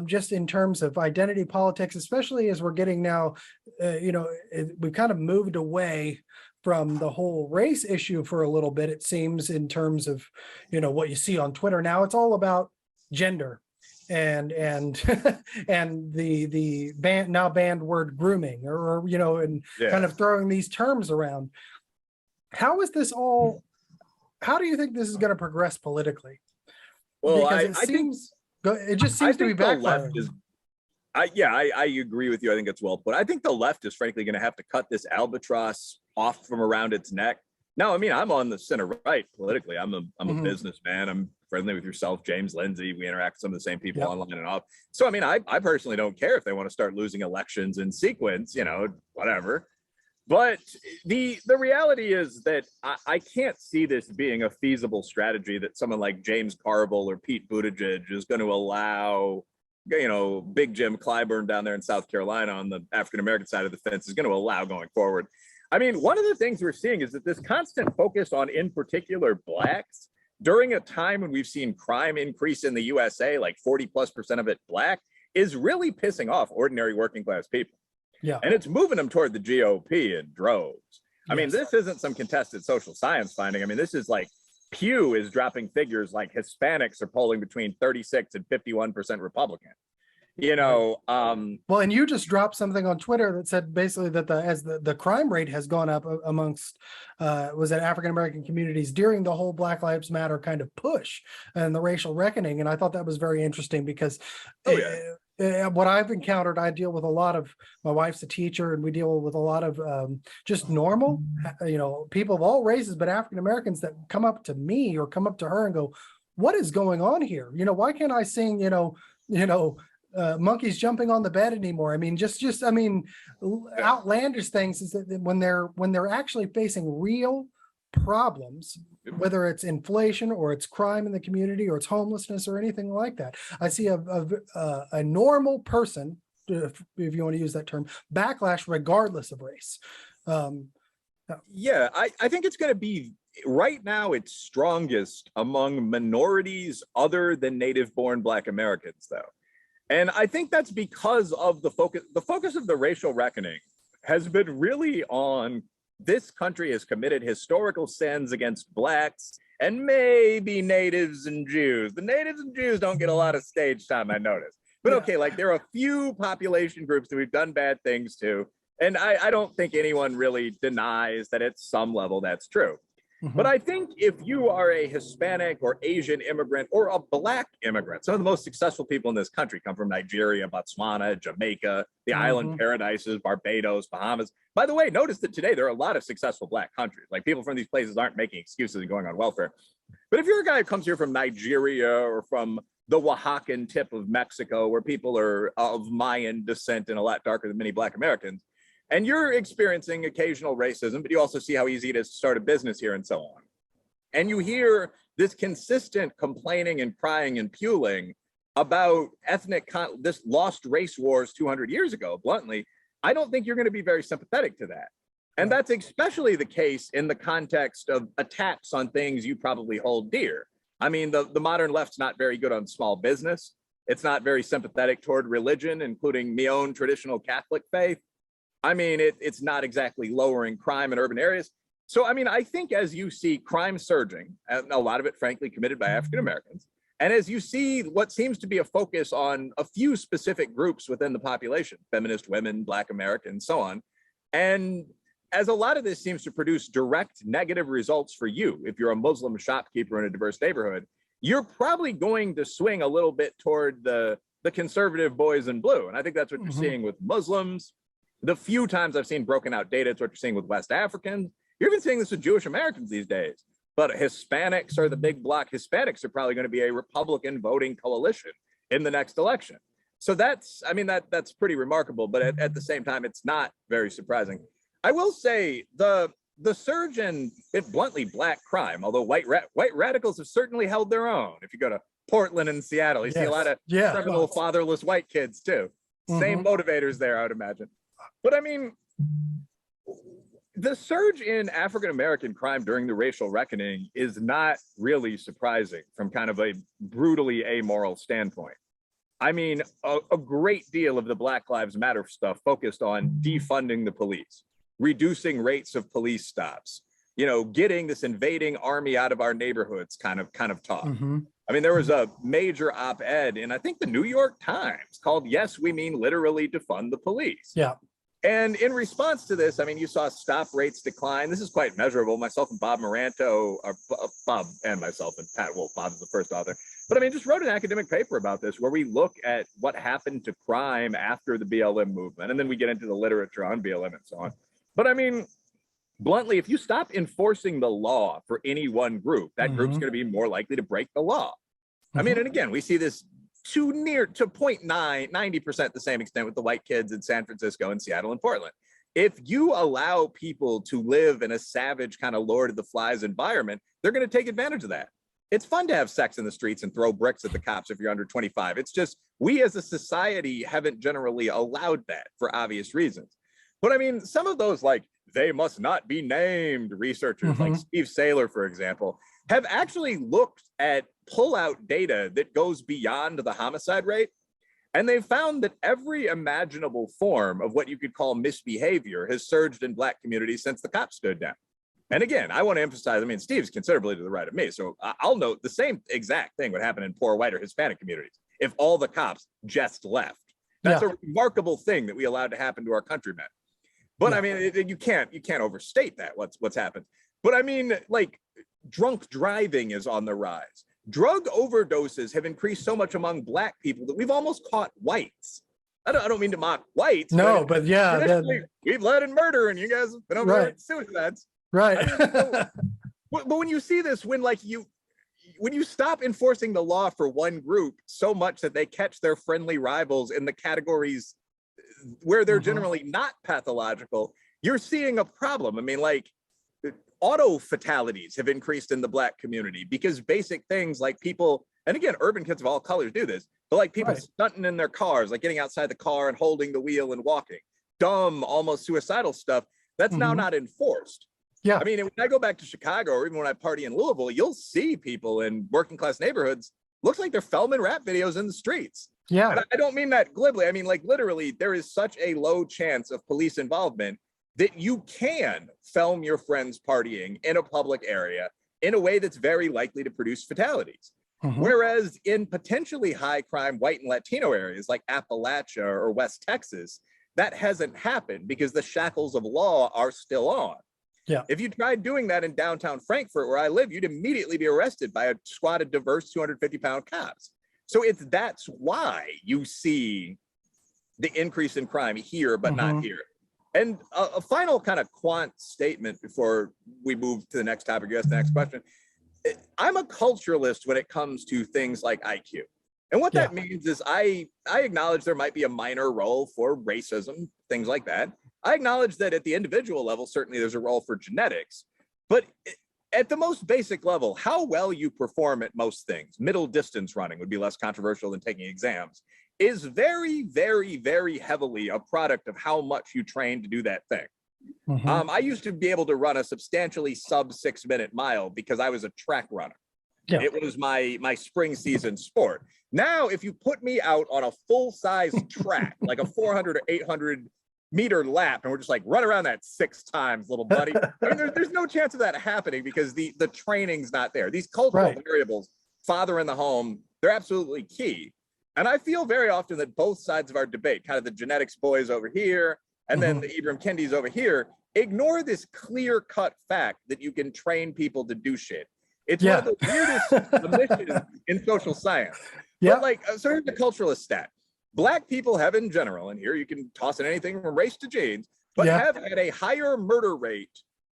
just in terms of identity politics, especially as we're getting now, we've kind of moved away from the whole race issue for a little bit, it seems, in terms of, what you see on Twitter now. It's all about gender and and the banned word grooming or kind of throwing these terms around. How is this all, how do you think this is going to progress politically? Well, because it just seems to be backfiring. I agree with you. I think it's well put. I think the left is frankly going to have to cut this albatross off from around its neck. Now, I mean, I'm on the center right politically. I'm a businessman. I'm friendly with yourself, James Lindsay. We interact with some of the same people online and off. So, I mean, I personally don't care if they want to start losing elections in sequence, whatever. But the reality is that I can't see this being a feasible strategy that someone like James Carville or Pete Buttigieg is going to allow, Big Jim Clyburn down there in South Carolina on the African-American side of the fence is going to allow going forward. I mean, one of the things we're seeing is that this constant focus on, in particular, Blacks, during a time when we've seen crime increase in the USA, like 40+% of it Black, is really pissing off ordinary working class people. Yeah. And it's moving them toward the GOP in droves. I mean, this isn't some contested social science finding. I mean, this is like Pew is dropping figures like Hispanics are polling between 36 and 51% Republican. you know, well, and you just dropped something on Twitter that said basically that the crime rate has gone up amongst was it African American communities during the whole Black Lives Matter kind of push and the racial reckoning, and I thought that was very interesting because what I've encountered, I deal with a lot of, my wife's a teacher, and we deal with a lot of just normal, people of all races, but African Americans that come up to me or come up to her and go, "What is going on here? Why can't I sing, monkeys jumping on the bed anymore?" I mean, outlandish things is that when they're actually facing real problems, whether it's inflation or it's crime in the community or it's homelessness or anything like that, I see a normal person, if you want to use that term, backlash regardless of race. Yeah, I think it's going to be, right now, it's strongest among minorities other than native-born Black Americans, though. And I think that's because of the focus of the racial reckoning has been really on, this country has committed historical sins against Blacks and maybe natives and Jews. The natives and Jews don't get a lot of stage time, I noticed. But okay, like there are a few population groups that we've done bad things to. And I don't think anyone really denies that at some level that's true. But I think if you are a Hispanic or Asian immigrant or a Black immigrant, some of the most successful people in this country come from Nigeria, Botswana, Jamaica, the island paradises, Barbados, Bahamas. By the way, notice that today there are a lot of successful Black countries. Like, people from these places aren't making excuses and going on welfare. But if you're a guy who comes here from Nigeria or from the Oaxacan tip of Mexico, where people are of Mayan descent and a lot darker than many Black Americans, and you're experiencing occasional racism, but you also see how easy it is to start a business here and so on, and you hear this consistent complaining and crying and puling about this lost race wars 200 years ago, bluntly, I don't think you're going to be very sympathetic to that. And that's especially the case in the context of attacks on things you probably hold dear. I mean, the modern left's not very good on small business. It's not very sympathetic toward religion, including my own traditional Catholic faith. I mean, it's not exactly lowering crime in urban areas. So, I mean, I think as you see crime surging, and a lot of it, frankly, committed by African Americans, and as you see what seems to be a focus on a few specific groups within the population, feminist women, Black Americans, so on, and as a lot of this seems to produce direct negative results for you, if you're a Muslim shopkeeper in a diverse neighborhood, you're probably going to swing a little bit toward the conservative boys in blue. And I think that's what you're seeing with Muslims. The few times I've seen broken out data, it's what you're seeing with West Africans. You're even seeing this with Jewish Americans these days. But Hispanics are the big block. Hispanics are probably going to be a Republican voting coalition in the next election. So that's pretty remarkable. But at the same time, it's not very surprising. I will say the surge in, bluntly, Black crime, although white radicals have certainly held their own. If you go to Portland and Seattle, you see a lot of criminal, fatherless white kids too. Same motivators there, I would imagine. But I mean, the surge in African-American crime during the racial reckoning is not really surprising from kind of a brutally amoral standpoint. I mean, a great deal of the Black Lives Matter stuff focused on defunding the police, reducing rates of police stops, getting this invading army out of our neighborhoods kind of talk. I mean, there was a major op-ed in, I think, the New York Times called "Yes, We Mean Literally Defund the Police." Yeah. And in response to this, I mean, you saw stop rates decline. This is quite measurable. Myself and Bob Moranto, or Bob and myself and Pat Wolf, Bob is the first author. But I mean, just wrote an academic paper about this where we look at what happened to crime after the BLM movement. And then we get into the literature on BLM and so on. But I mean, bluntly, if you stop enforcing the law for any one group, that group's going to be more likely to break the law. I mean, and again, we see this to 90% the same extent with the white kids in San Francisco and Seattle and Portland. If you allow people to live in a savage kind of Lord of the Flies environment, they're going to take advantage of that. It's fun to have sex in the streets and throw bricks at the cops if you're under 25. It's just, we as a society haven't generally allowed that for obvious reasons. But I mean, some of those, like, they must not be named researchers, like Steve Saylor, for example, have actually looked at pull-out data that goes beyond the homicide rate. And they've found that every imaginable form of what you could call misbehavior has surged in Black communities since the cops stood down. And again, I want to emphasize, I mean, Steve's considerably to the right of me, so I'll note the same exact thing would happen in poor white or Hispanic communities if all the cops just left. That's a remarkable thing that we allowed to happen to our countrymen. But I mean, you can't overstate that, what's happened. But I mean, like, drunk driving is on the rise. Drug overdoses have increased so much among Black people that we've almost caught whites. I don't mean to mock whites. No, but yeah, we've led in murder, and you guys have been over there suicides. Right. I mean, so, but when you see this, when you stop enforcing the law for one group so much that they catch their friendly rivals in the categories where they're generally not pathological, you're seeing a problem. I mean, like, auto fatalities have increased in the Black community because basic things like people, and again, urban kids of all colors do this, but like people stunting in their cars, like getting outside the car and holding the wheel and walking, dumb, almost suicidal stuff, that's now not enforced. Yeah. I mean, when I go back to Chicago, or even when I party in Louisville, you'll see people in working class neighborhoods, looks like they're filming rap videos in the streets. Yeah. And I don't mean that glibly. I mean, like, literally, there is such a low chance of police involvement that you can film your friends partying in a public area in a way that's very likely to produce fatalities. Whereas in potentially high crime white and Latino areas like Appalachia or West Texas, that hasn't happened because the shackles of law are still on. Yeah. If you tried doing that in downtown Frankfurt, where I live, you'd immediately be arrested by a squad of diverse 250-pound cops. So that's why you see the increase in crime here, but not here. And a final kind of quant statement before we move to the next topic, you ask the next question. I'm a culturalist when it comes to things like IQ. And what that means is I acknowledge there might be a minor role for racism, things like that. I acknowledge that at the individual level, certainly there's a role for genetics, but at the most basic level, how well you perform at most things, middle distance running would be less controversial than taking exams, is very, very, very heavily a product of how much you train to do that thing. I used to be able to run a substantially sub 6 minute mile because I was a track runner. It was my spring season sport. Now, if you put me out on a full size track, like a 400 or 800 meter lap, and we're just like, run around that 6 times, little buddy. I mean, there's no chance of that happening because the training's not there. These cultural variables, father in the home, they're absolutely key. And I feel very often that both sides of our debate, kind of the genetics boys over here, and then the Ibram Kendis over here, ignore this clear-cut fact that you can train people to do shit. It's one of the weirdest omissions in social science. But like, so here's the culturalist stat. Black people have in general, and here you can toss in anything from race to genes, but have had a higher murder rate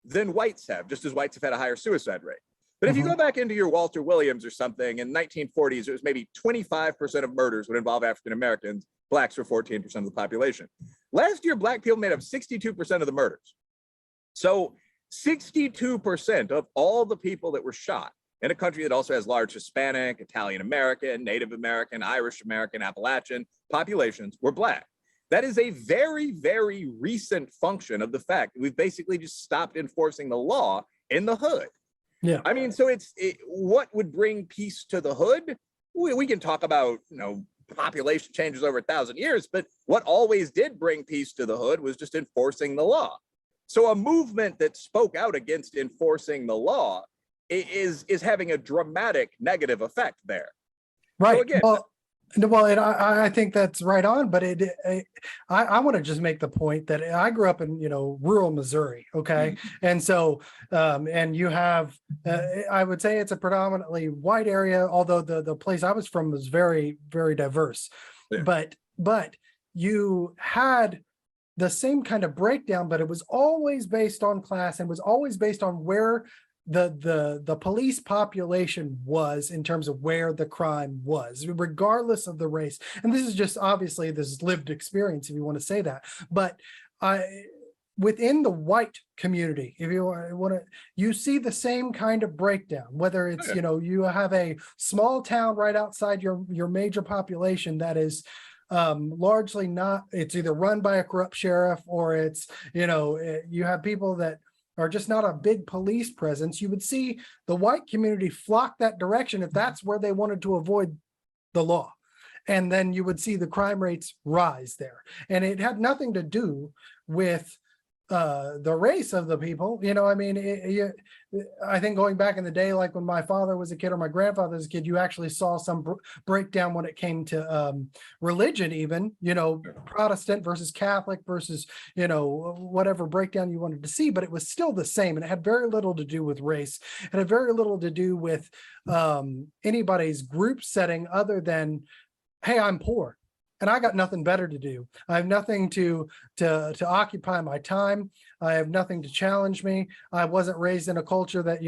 than whites have, just as whites have had a higher suicide rate. But if you go back into your Walter Williams or something, in the 1940s, it was maybe 25% of murders would involve African Americans. Blacks were 14% of the population. Last year, Black people made up 62% of the murders. So 62% of all the people that were shot in a country that also has large Hispanic, Italian American, Native American, Irish American, Appalachian populations were Black. That is a very, very recent function of the fact that we've basically just stopped enforcing the law in the hood. Yeah. I mean, so what would bring peace to the hood? We can talk about, population changes over 1,000 years, but what always did bring peace to the hood was just enforcing the law. So a movement that spoke out against enforcing the law is having a dramatic negative effect there. Right. So again, well, and I think that's right on, but I want to just make the point that I grew up in, rural Missouri. Okay. And so, and you have, I would say it's a predominantly white area, although the place I was from was very, very diverse. But you had the same kind of breakdown, but it was always based on class and was always based on where the police population was in terms of where the crime was, regardless of the race. And this is just obviously this lived experience, if you want to say that. But within the white community, if you want to, you see the same kind of breakdown, whether it's, you have a small town right outside your major population that is largely not, it's either run by a corrupt sheriff or it's, you have people that are just not a big police presence. You would see the white community flock that direction if that's where they wanted to avoid the law. And then you would see the crime rates rise there. And it had nothing to do with the race of the people. I mean, I think going back in the day, like when my father was a kid or my grandfather was a kid, you actually saw some breakdown when it came to religion, even, Protestant versus Catholic versus, whatever breakdown you wanted to see, but it was still the same. And it had very little to do with race. It had very little to do with anybody's group setting other than, hey, I'm poor and I got nothing better to do. I have nothing to occupy my time. I have nothing to challenge me. I wasn't raised in a culture that,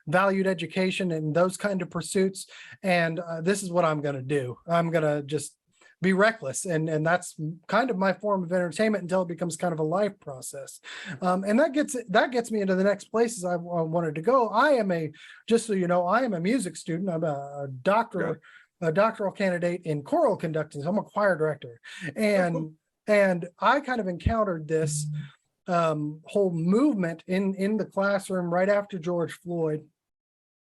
valued education and those kind of pursuits. And this is what I'm going to do. I'm going to just be reckless. And that's kind of my form of entertainment until it becomes kind of a life process. And that gets me into the next places I wanted to go. Just so you know, I am a music student. I'm a doctor. Yeah. A doctoral candidate in choral conducting. So I'm a choir director. And I kind of encountered this whole movement in the classroom right after George Floyd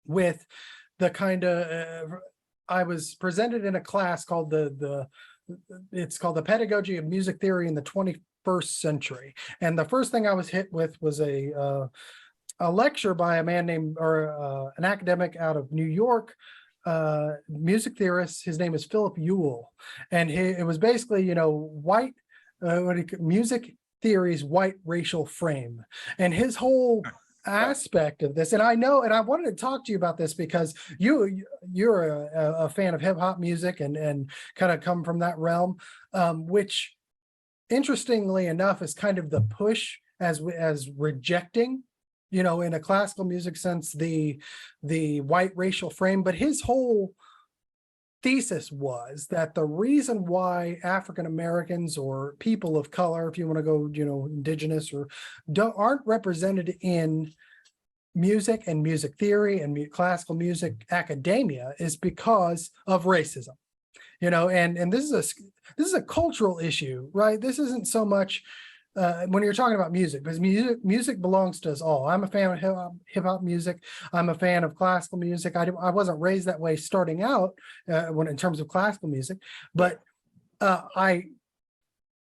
with the kind of, I was presented in a class called it's called the Pedagogy of Music Theory in the 21st Century. And the first thing I was hit with was a lecture by a man named, or an academic out of New York, music theorist. His name is Philip Ewell, and it was basically, white music theory's white racial frame, and his whole aspect of this. And I wanted to talk to you about this because you're a fan of hip hop music and kind of come from that realm, which interestingly enough is kind of the push as rejecting, in a classical music sense, the white racial frame. But his whole thesis was that the reason why African Americans or people of color, if you want to go, indigenous, or aren't represented in music and music theory and classical music academia is because of racism. And this is a cultural issue, right? This isn't so much when you're talking about music, because music belongs to us all. I'm a fan of hip hop music. I'm a fan of classical music. I wasn't raised that way starting out in terms of classical music, but I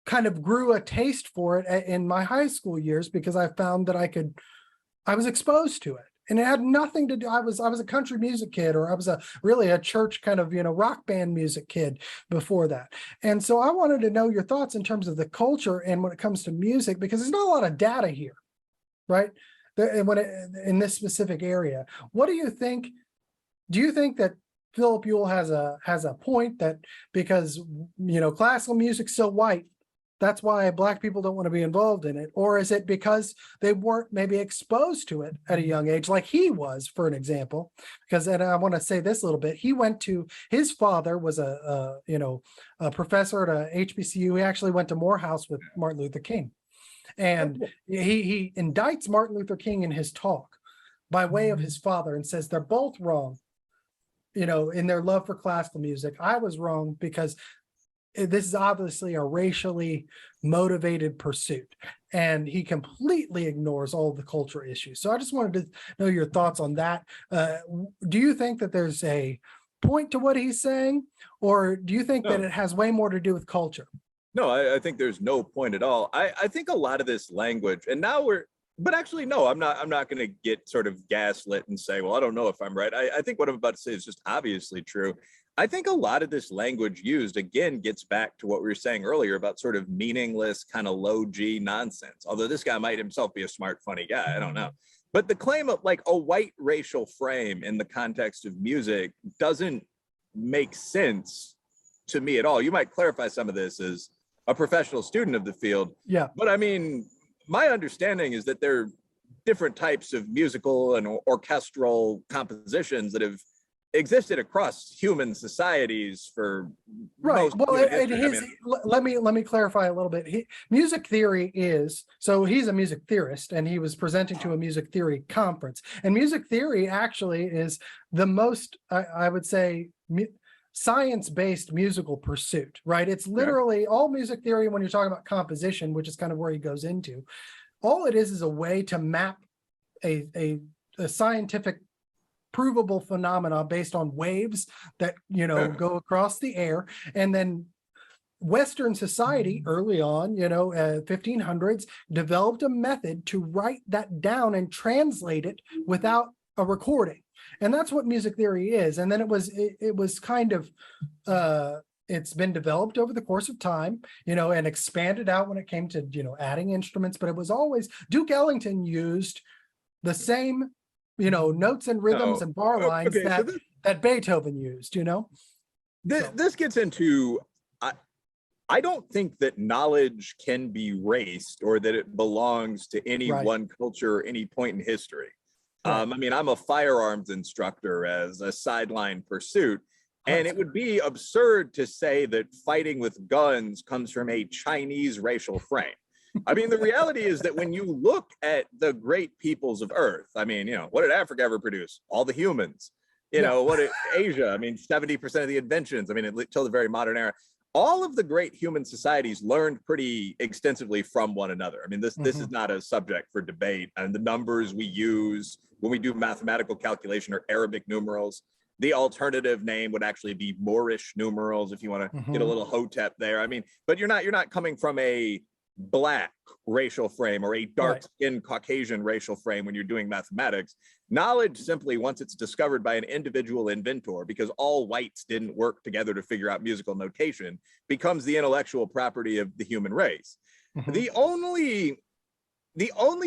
kind of grew a taste for it in my high school years because I found that I was exposed to it. And it had nothing to do. I was a country music kid, or I was really a church kind of, rock band music kid before that. And so I wanted to know your thoughts in terms of the culture and when it comes to music, because there's not a lot of data here, right? In this specific area, what do you think? Do you think that Philip Ewell has a point that because, classical music's so white, that's why Black people don't want to be involved in it? Or is it because they weren't maybe exposed to it at a young age, like he was, for an example? Because, and I want to say this a little bit, his father was a professor at a HBCU. He actually went to Morehouse with Martin Luther King. And he indicts Martin Luther King in his talk by way of his father and says they're both wrong, in their love for classical music. I was wrong because this is obviously a racially motivated pursuit, and he completely ignores all the culture issues. So I just wanted to know your thoughts on that. Do you think that there's a point to what he's saying, or do you think that it has way more to do with culture? No, I think there's no point at all. I think a lot of this language, and now but actually, no, I'm not going to get sort of gaslit and say, well, I don't know if I'm right. I think what I'm about to say is just obviously true. I think a lot of this language used, again, gets back to what we were saying earlier about sort of meaningless, kind of low G nonsense. Although this guy might himself be a smart, funny guy, I don't know. But the claim of like a white racial frame in the context of music doesn't make sense to me at all. You might clarify some of this as a professional student of the field. Yeah. But I mean, my understanding is that there are different types of musical and orchestral compositions that have existed across human societies for right. Well, let me clarify a little bit. Music theory is, so he's a music theorist, and he was presenting to a music theory conference. And music theory actually is the most, I would say, science-based musical pursuit, right? It's literally all music theory. When you're talking about composition, which is kind of where he goes into, all it is a way to map a scientific provable phenomena based on waves that go across the air, and then Western society early on, 1500s, developed a method to write that down and translate it without a recording. And that's what music theory is. And then it was kind of, it's been developed over the course of time, and expanded out when it came to, adding instruments, but it was always, Duke Ellington used the same, notes and rhythms and bar lines Okay, that Beethoven used, This gets into, I don't think that knowledge can be raced or that it belongs to any one culture or any point in history. Right. I mean, I'm a firearms instructor as a sideline pursuit, and it would be absurd to say that fighting with guns comes from a Chinese racial frame. I mean, the reality is that when you look at the great peoples of Earth, I mean, what did Africa ever produce? All the humans. What did Asia? I mean, 70% of the inventions. I mean, until the very modern era. All of the great human societies learned pretty extensively from one another. I mean, this is not a subject for debate. And the numbers we use when we do mathematical calculation are Arabic numerals. The alternative name would actually be Moorish numerals if you want to get a little hotep there. I mean, but you're not coming from a Black racial frame or a dark-skinned Caucasian racial frame when you're doing mathematics. Knowledge simply, once it's discovered by an individual inventor, because all whites didn't work together to figure out musical notation, becomes the intellectual property of the human race. The only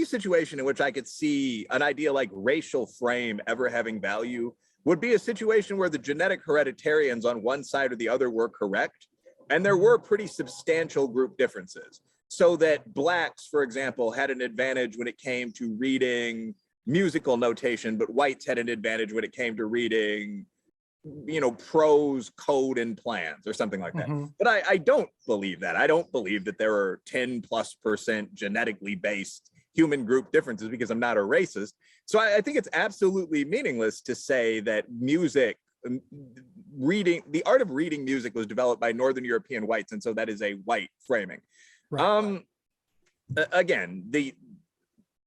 situation in which I could see an idea like racial frame ever having value would be a situation where the genetic hereditarians on one side or the other were correct, and there were pretty substantial group differences. So that Blacks, for example, had an advantage when it came to reading musical notation, but whites had an advantage when it came to reading, prose, code, and plans or something like that. But I don't believe that. I don't believe that there are 10+% genetically based human group differences because I'm not a racist. So I think it's absolutely meaningless to say that music, the art of reading music was developed by Northern European whites, and so that is a white framing. Again, the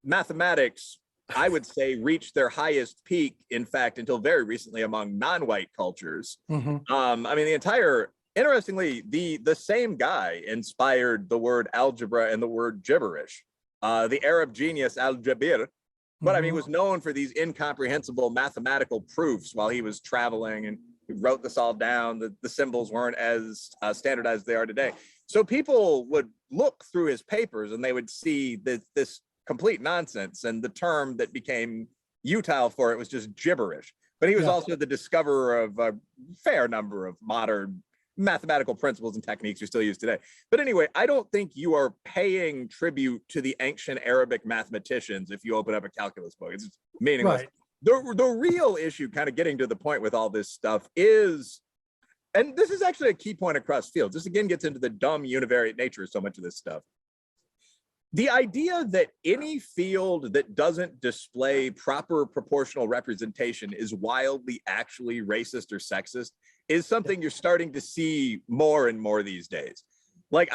mathematics, I would say, reached their highest peak, in fact, until very recently among non-white cultures. I mean, interestingly, the same guy inspired the word algebra and the word gibberish. The Arab genius Al-Jabir, but I mean, was known for these incomprehensible mathematical proofs while he was traveling, and he wrote this all down. The symbols weren't as standardized as they are today. So people would look through his papers and they would see this complete nonsense, and the term that became utile for it was just gibberish. But he was also the discoverer of a fair number of modern mathematical principles and techniques we still use today. But anyway, I don't think you are paying tribute to the ancient Arabic mathematicians if you open up a calculus book. It's meaningless. The real issue, kind of getting to the point with all this stuff, is, and this is actually a key point across fields. This again gets into the dumb univariate nature of so much of this stuff. The idea that any field that doesn't display proper proportional representation is wildly actually racist or sexist is something you're starting to see more and more these days. Like,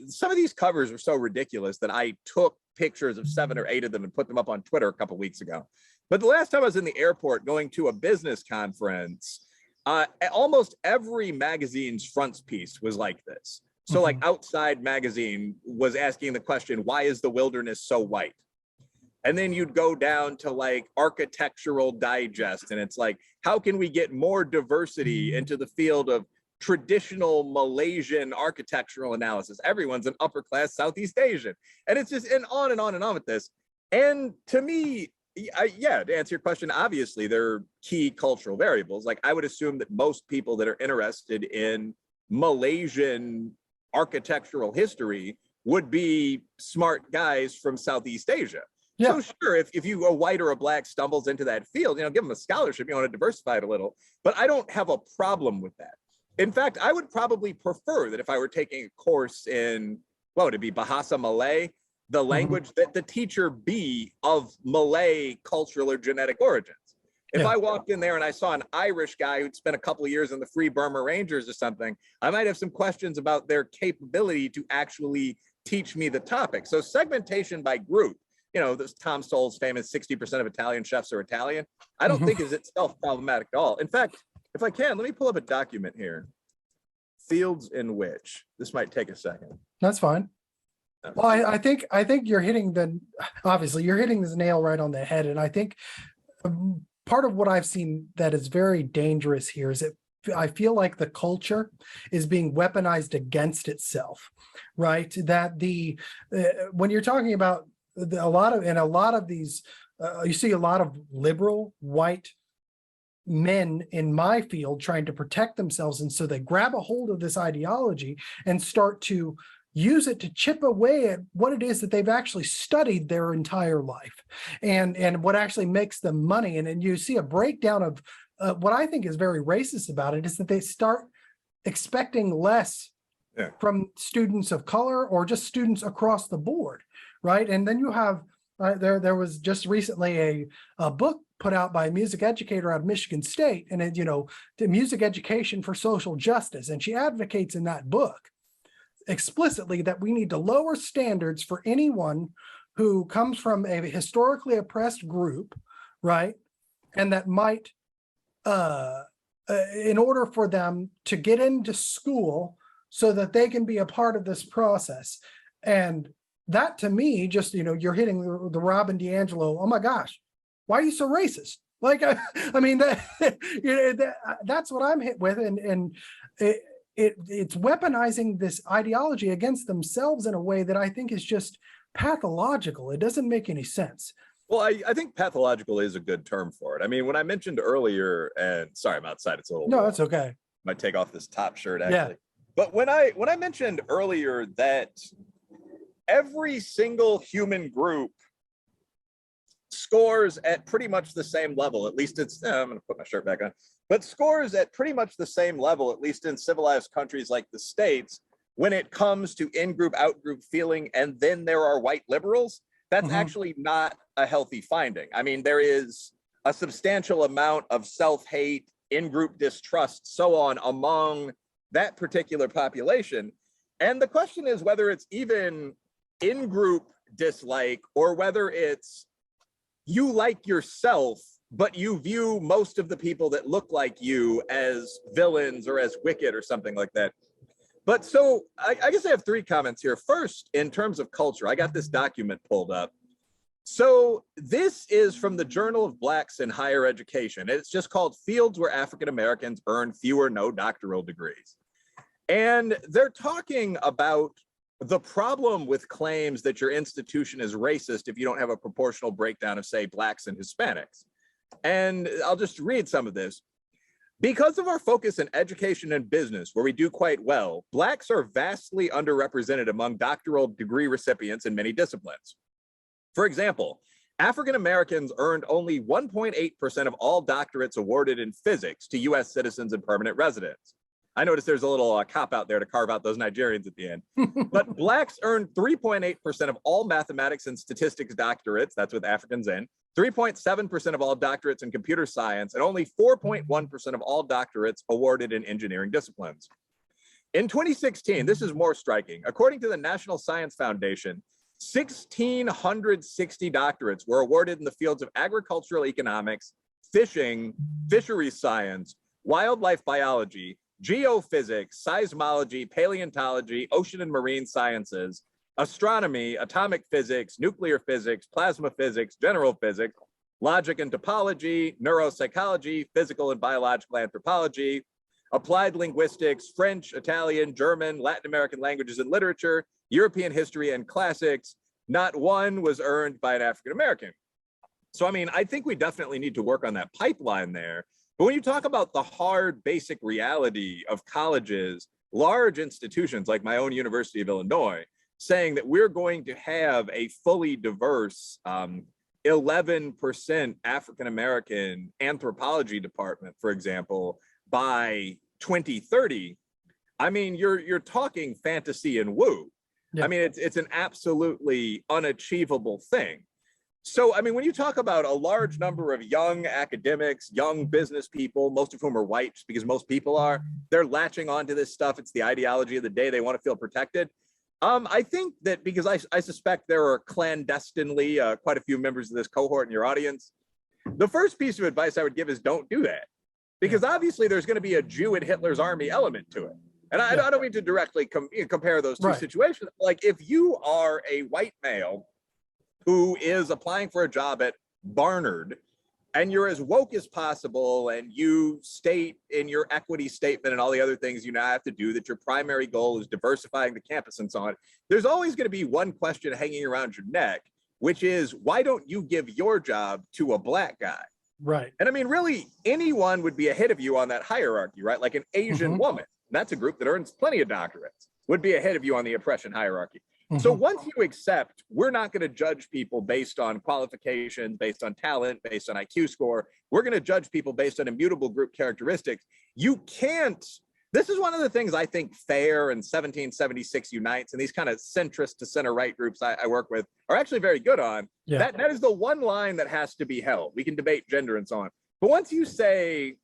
some of these covers are so ridiculous that I took pictures of 7 or 8 of them and put them up on Twitter a couple weeks ago. But the last time I was in the airport going to a business conference, almost every magazine's frontispiece was like this. So like Outside Magazine was asking the question, why is the wilderness so white? And then you'd go down to like Architectural Digest, and it's like, how can we get more diversity into the field of traditional Malaysian architectural analysis? Everyone's an upper class Southeast Asian. And it's just, and on and on and on with this. And to me, to answer your question, obviously there are key cultural variables. Like, I would assume that most people that are interested in Malaysian architectural history would be smart guys from Southeast Asia. So sure, if you, a white or a Black, stumbles into that field, give them a scholarship, you want to diversify it a little, but I don't have a problem with that. In fact, I would probably prefer that if I were taking a course in, what would it be, Bahasa Malay, the language, that the teacher be of Malay cultural or genetic origins. If I walked in there and I saw an Irish guy who'd spent a couple of years in the Free Burma Rangers or something, I might have some questions about their capability to actually teach me the topic. So segmentation by group, this Tom Sowell's famous 60% of Italian chefs are Italian, I don't think is itself problematic at all. In fact, if I can, let me pull up a document here fields in which, this might take a second. That's fine. Well, I think you're hitting obviously you're hitting this nail right on the head. And I think part of what I've seen that is very dangerous here is that I feel like the culture is being weaponized against itself, right? That when you're talking about a lot of these, you see a lot of liberal white men in my field trying to protect themselves. And so they grab a hold of this ideology and start to use it to chip away at what it is that they've actually studied their entire life and what actually makes them money. And you see a breakdown of what I think is very racist about it is that they start expecting less from students of color or just students across the board, right? And then you have, there was just recently a book put out by a music educator out of Michigan State, and it, the music education for social justice. And she advocates in that book explicitly that we need to lower standards for anyone who comes from a historically oppressed group, right? And that might, in order for them to get into school so that they can be a part of this process. And that to me, just, you're hitting the Robin DiAngelo, oh my gosh, why are you so racist? Like, I mean, that's what I'm hit with. And it's weaponizing this ideology against themselves in a way that I think is just pathological. It doesn't make any sense. Well, I think pathological is a good term for it. I mean, when I mentioned earlier, and sorry, I'm outside, it's a little No, that's okay. Might take off this top shirt actually. Yeah. But when I mentioned earlier that every single human group scores at pretty much the same level, at least it's, I'm going to put my shirt back on, but scores at pretty much the same level, at least in civilized countries like the States, when it comes to in-group, out-group feeling, and then there are white liberals, that's actually not a healthy finding. I mean, there is a substantial amount of self-hate, in-group distrust, so on, among that particular population. And the question is whether it's even in-group dislike or whether it's you like yourself, but you view most of the people that look like you as villains or as wicked or something like that. But so I guess I have three comments here. First, in terms of culture, I got this document pulled up. So this is from the Journal of Blacks in Higher Education. It's just called Fields Where African Americans Earn Few or No Doctoral Degrees. And they're talking about the problem with claims that your institution is racist if you don't have a proportional breakdown of, say, Blacks and Hispanics. And I'll just read some of this. Because of our focus in education and business, where we do quite well, Blacks are vastly underrepresented among doctoral degree recipients in many disciplines. For example, African Americans earned only 1.8% of all doctorates awarded in physics to US citizens and permanent residents. I noticed there's a little cop out there to carve out those Nigerians at the end. But Blacks earned 3.8% of all mathematics and statistics doctorates, that's with Africans in, 3.7% of all doctorates in computer science, and only 4.1% of all doctorates awarded in engineering disciplines. In 2016, this is more striking. According to the National Science Foundation, 1,660 doctorates were awarded in the fields of agricultural economics, fishing, fisheries science, wildlife biology, geophysics, seismology, paleontology, ocean and marine sciences, astronomy, atomic physics, nuclear physics, plasma physics, general physics, logic and topology, neuropsychology, physical and biological anthropology, applied linguistics, French, Italian, German, Latin American languages and literature, European history and classics. Not one was earned by an African American. So, I mean, I think we definitely need to work on that pipeline there. But when you talk about the hard, basic reality of colleges, large institutions like my own University of Illinois, saying that we're going to have a fully diverse 11% African-American anthropology department, for example, by 2030, I mean, you're talking fantasy and woo. Yeah. I mean, it's an absolutely unachievable thing. So, I mean, when you talk about a large number of young academics, young business people, most of whom are white, just because most people are, they're latching onto this stuff. It's the ideology of the day. They want to feel protected. I think that because I suspect there are clandestinely quite a few members of this cohort in your audience, the first piece of advice I would give is don't do that. Because obviously there's going to be a Jew in Hitler's army element to it. And I don't mean to directly compare those two situations. Like if you are a white male who is applying for a job at Barnard, and you're as woke as possible, and you state in your equity statement and all the other things you now have to do that your primary goal is diversifying the campus and so on, there's always going to be one question hanging around your neck, which is, why don't you give your job to a black guy? Right. And I mean, really, anyone would be ahead of you on that hierarchy, right? Like an Asian woman, that's a group that earns plenty of doctorates, would be ahead of you on the oppression hierarchy. So once you accept, we're not going to judge people based on qualifications, based on talent, based on IQ score. We're going to judge people based on immutable group characteristics. You can't, this is one of the things I think FAIR and 1776 Unites and these kind of centrist to center right groups I work with are actually very good on. Yeah. That is the one line that has to be held. We can debate gender and so on. But once you say,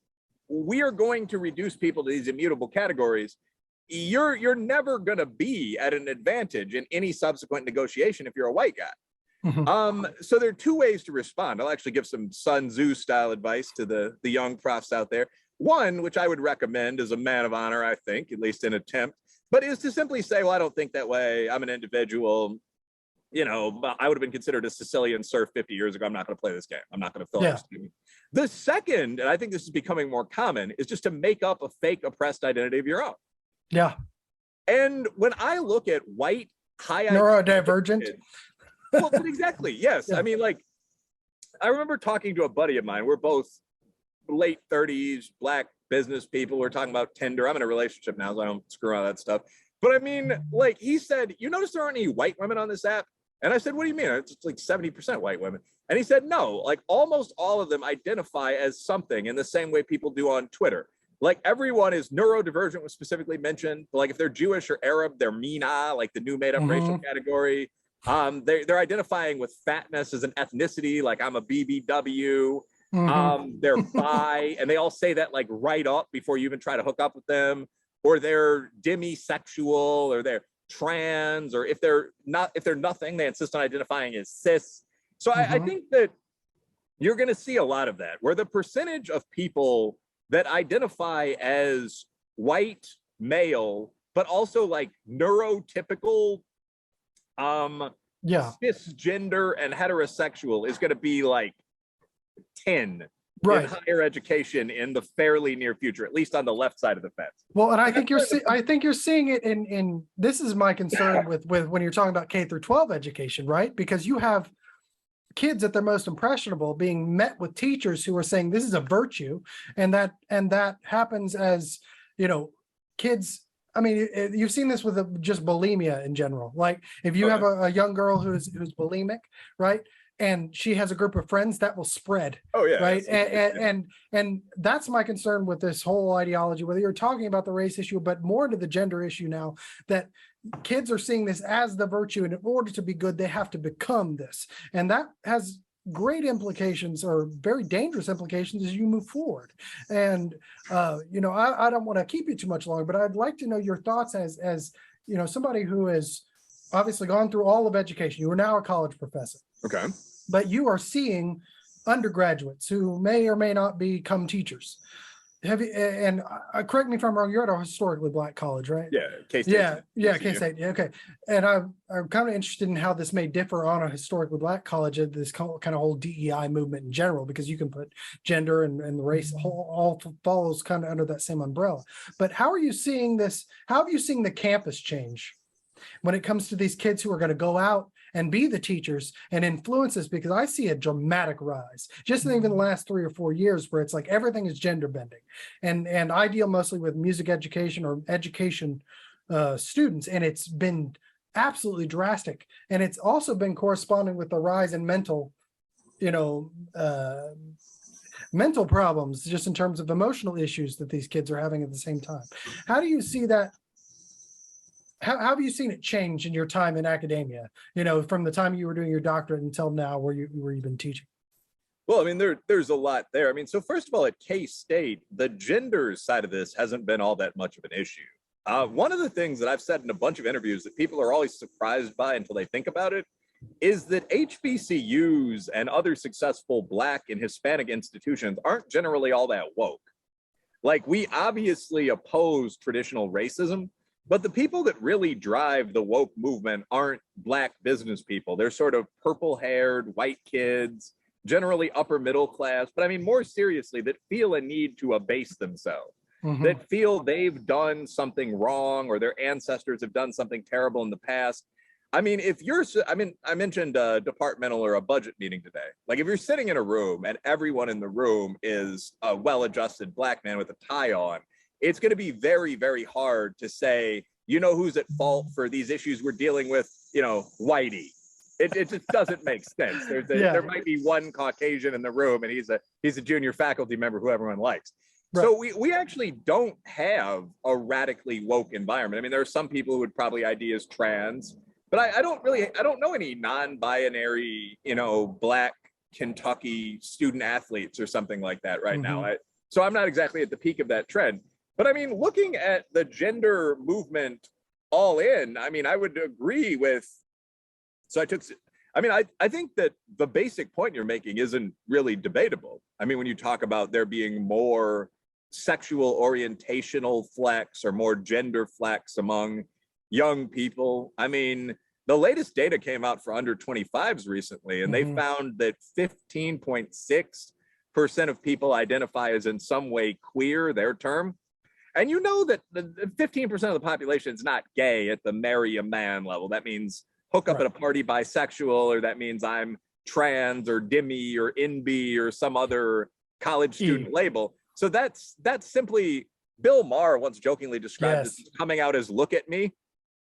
we are going to reduce people to these immutable categories, you're never going to be at an advantage in any subsequent negotiation if you're a white guy. So there are two ways to respond. I'll actually give some Sun Tzu style advice to the young profs out there. One, which I would recommend as a man of honor, I think, at least in attempt, but is to simply say, well, I don't think that way. I'm an individual. You know, I would have been considered a Sicilian serf 50 years ago. I'm not going to play this game. I'm not going to fill up. The second, and I think this is becoming more common, is just to make up a fake oppressed identity of your own. Yeah. And when I look at white, high neurodivergent. Well, exactly. Yes. Yeah. I mean, like, I remember talking to a buddy of mine. We're both late 30s, black business people. We're talking about Tinder. I'm in a relationship now, so I don't screw around that stuff. But I mean, like, he said, you notice there aren't any white women on this app? And I said, what do you mean? It's like 70% white women. And he said, no, like almost all of them identify as something in the same way people do on Twitter. Like everyone is neurodivergent was specifically mentioned. Like if they're Jewish or Arab, they're MENA, like the new made up racial category. They're identifying with fatness as an ethnicity, like I'm a BBW. They're bi, and they all say that like right up before you even try to hook up with them, or they're demisexual, or they're trans, or if they're nothing, they insist on identifying as cis. So I think that you're going to see a lot of that, where the percentage of people that identify as white male, but also like neurotypical, cisgender and heterosexual is going to be like 10 in higher education in the fairly near future, at least on the left side of the fence. Well, and I think you're seeing it in this is my concern with when you're talking about K through 12 education, right? Because you have kids at their most impressionable being met with teachers who are saying this is a virtue, and that happens as, you know, kids. I mean, you've seen this with just bulimia in general. Like if you have a young girl who's bulimic, right? And she has a group of friends, that will spread. Right. And that's my concern with this whole ideology, whether you're talking about the race issue, but more to the gender issue now, that kids are seeing this as the virtue, and in order to be good, they have to become this. And that has great implications, or very dangerous implications, as you move forward. And, you know, I don't want to keep you too much longer, but I'd like to know your thoughts as, you know, somebody who has obviously gone through all of education. You are now a college professor. Okay. But you are seeing undergraduates who may or may not become teachers. Have you, and correct me if I'm wrong, you're at a historically black college, right? Yeah, K-State. Yeah, K-State. Yeah, okay. And I'm kind of interested in how this may differ on a historically black college, this kind of whole DEI movement in general, because you can put gender and the race all follows kind of under that same umbrella. But how are you seeing this? How have you seen the campus change when it comes to these kids who are going to go out and be the teachers and influence this? Because I see a dramatic rise just in even the last 3 or 4 years, where it's like everything is gender bending, and I deal mostly with music education or education students, and it's been absolutely drastic. And it's also been corresponding with the rise in mental, you know, mental problems, just in terms of emotional issues that these kids are having at the same time. How do you see that? How have you seen it change in your time in academia, you know, from the time you were doing your doctorate until now, where you've been teaching? Well, I mean, there's a lot there. I mean, so first of all, at K-State, the gender side of this hasn't been all that much of an issue. One of the things that I've said in a bunch of interviews that people are always surprised by until they think about it is that HBCUs and other successful Black and Hispanic institutions aren't generally all that woke. Like, we obviously oppose traditional racism, but the people that really drive the woke movement aren't Black business people. They're sort of purple-haired white kids, generally upper middle class, but I mean, more seriously, that feel a need to abase themselves, that feel they've done something wrong or their ancestors have done something terrible in the past. I mean, if you're, I mean, I mentioned a departmental or a budget meeting today. Like, if you're sitting in a room and everyone in the room is a well-adjusted Black man with a tie on, it's going to be very, very hard to say, you know, who's at fault for these issues we're dealing with, you know, Whitey. It just doesn't make sense. There might be one Caucasian in the room and he's a junior faculty member who everyone likes. Right. So we actually don't have a radically woke environment. I mean, there are some people who would probably ID as trans, but I don't know any non-binary, you know, Black Kentucky student athletes or something like that right now. So I'm not exactly at the peak of that trend. But I mean, looking at the gender movement all in, I mean, I would agree with, I think that the basic point you're making isn't really debatable. I mean, when you talk about there being more sexual orientational flex or more gender flex among young people, I mean, the latest data came out for under 25s recently, and they found that 15.6% of people identify as in some way queer, their term. And you know that the 15% of the population is not gay at the marry a man level. That means hook up at a party bisexual, or that means I'm trans or dimmy or inbee or some other college student label. So that's simply, Bill Maher once jokingly described this as coming out as look at me.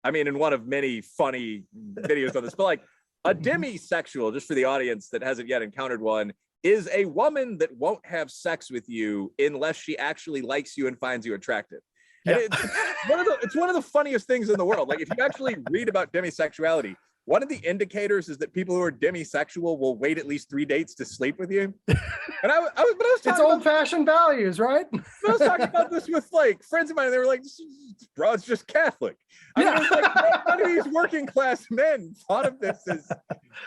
I mean, in one of many funny videos on this, but like a demisexual, just for the audience that hasn't yet encountered one, is a woman that won't have sex with you unless she actually likes you and finds you attractive. And it's one of the funniest things in the world. Like, if you actually read about demisexuality, one of the indicators is that people who are demisexual will wait at least 3 dates to sleep with you. And I was talking, it's old-fashioned values, right? I was talking about this with like friends of mine, and they were like, bro, it's just Catholic. I mean, it's like, none of these working class men thought of this as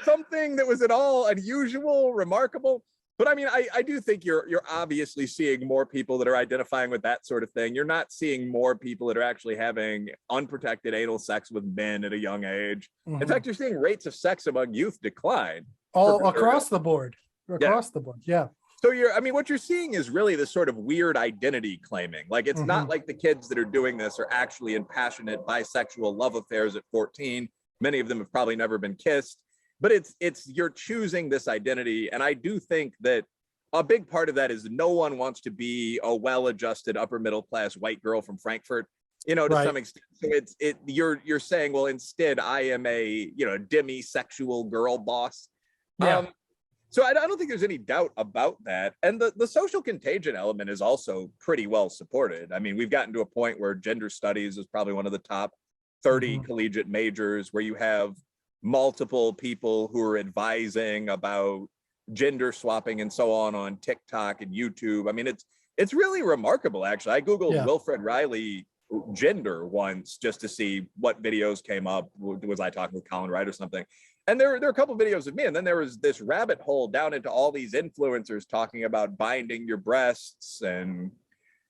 something that was at all unusual, remarkable. But I mean, I do think you're obviously seeing more people that are identifying with that sort of thing. You're not seeing more people that are actually having unprotected anal sex with men at a young age. In fact, you're seeing rates of sex among youth decline. All across the board. Across the board, So what you're seeing is really this sort of weird identity claiming. Like, it's not like the kids that are doing this are actually in passionate bisexual love affairs at 14. Many of them have probably never been kissed, but it's you're choosing this identity. And I do think that a big part of that is no one wants to be a well-adjusted upper middle class white girl from Frankfurt, you know, to some extent. So you're saying, well, instead I am a, you know, demisexual girl boss. So I don't think there's any doubt about that. And the social contagion element is also pretty well supported. I mean, we've gotten to a point where gender studies is probably one of the top 30 collegiate majors, where you have multiple people who are advising about gender swapping and so on TikTok and YouTube. I mean, it's really remarkable, actually. I Googled Wilfred Reilly gender once just to see what videos came up. Was I talking with Colin Wright or something? And there are a couple of videos of me, and then there was this rabbit hole down into all these influencers talking about binding your breasts and,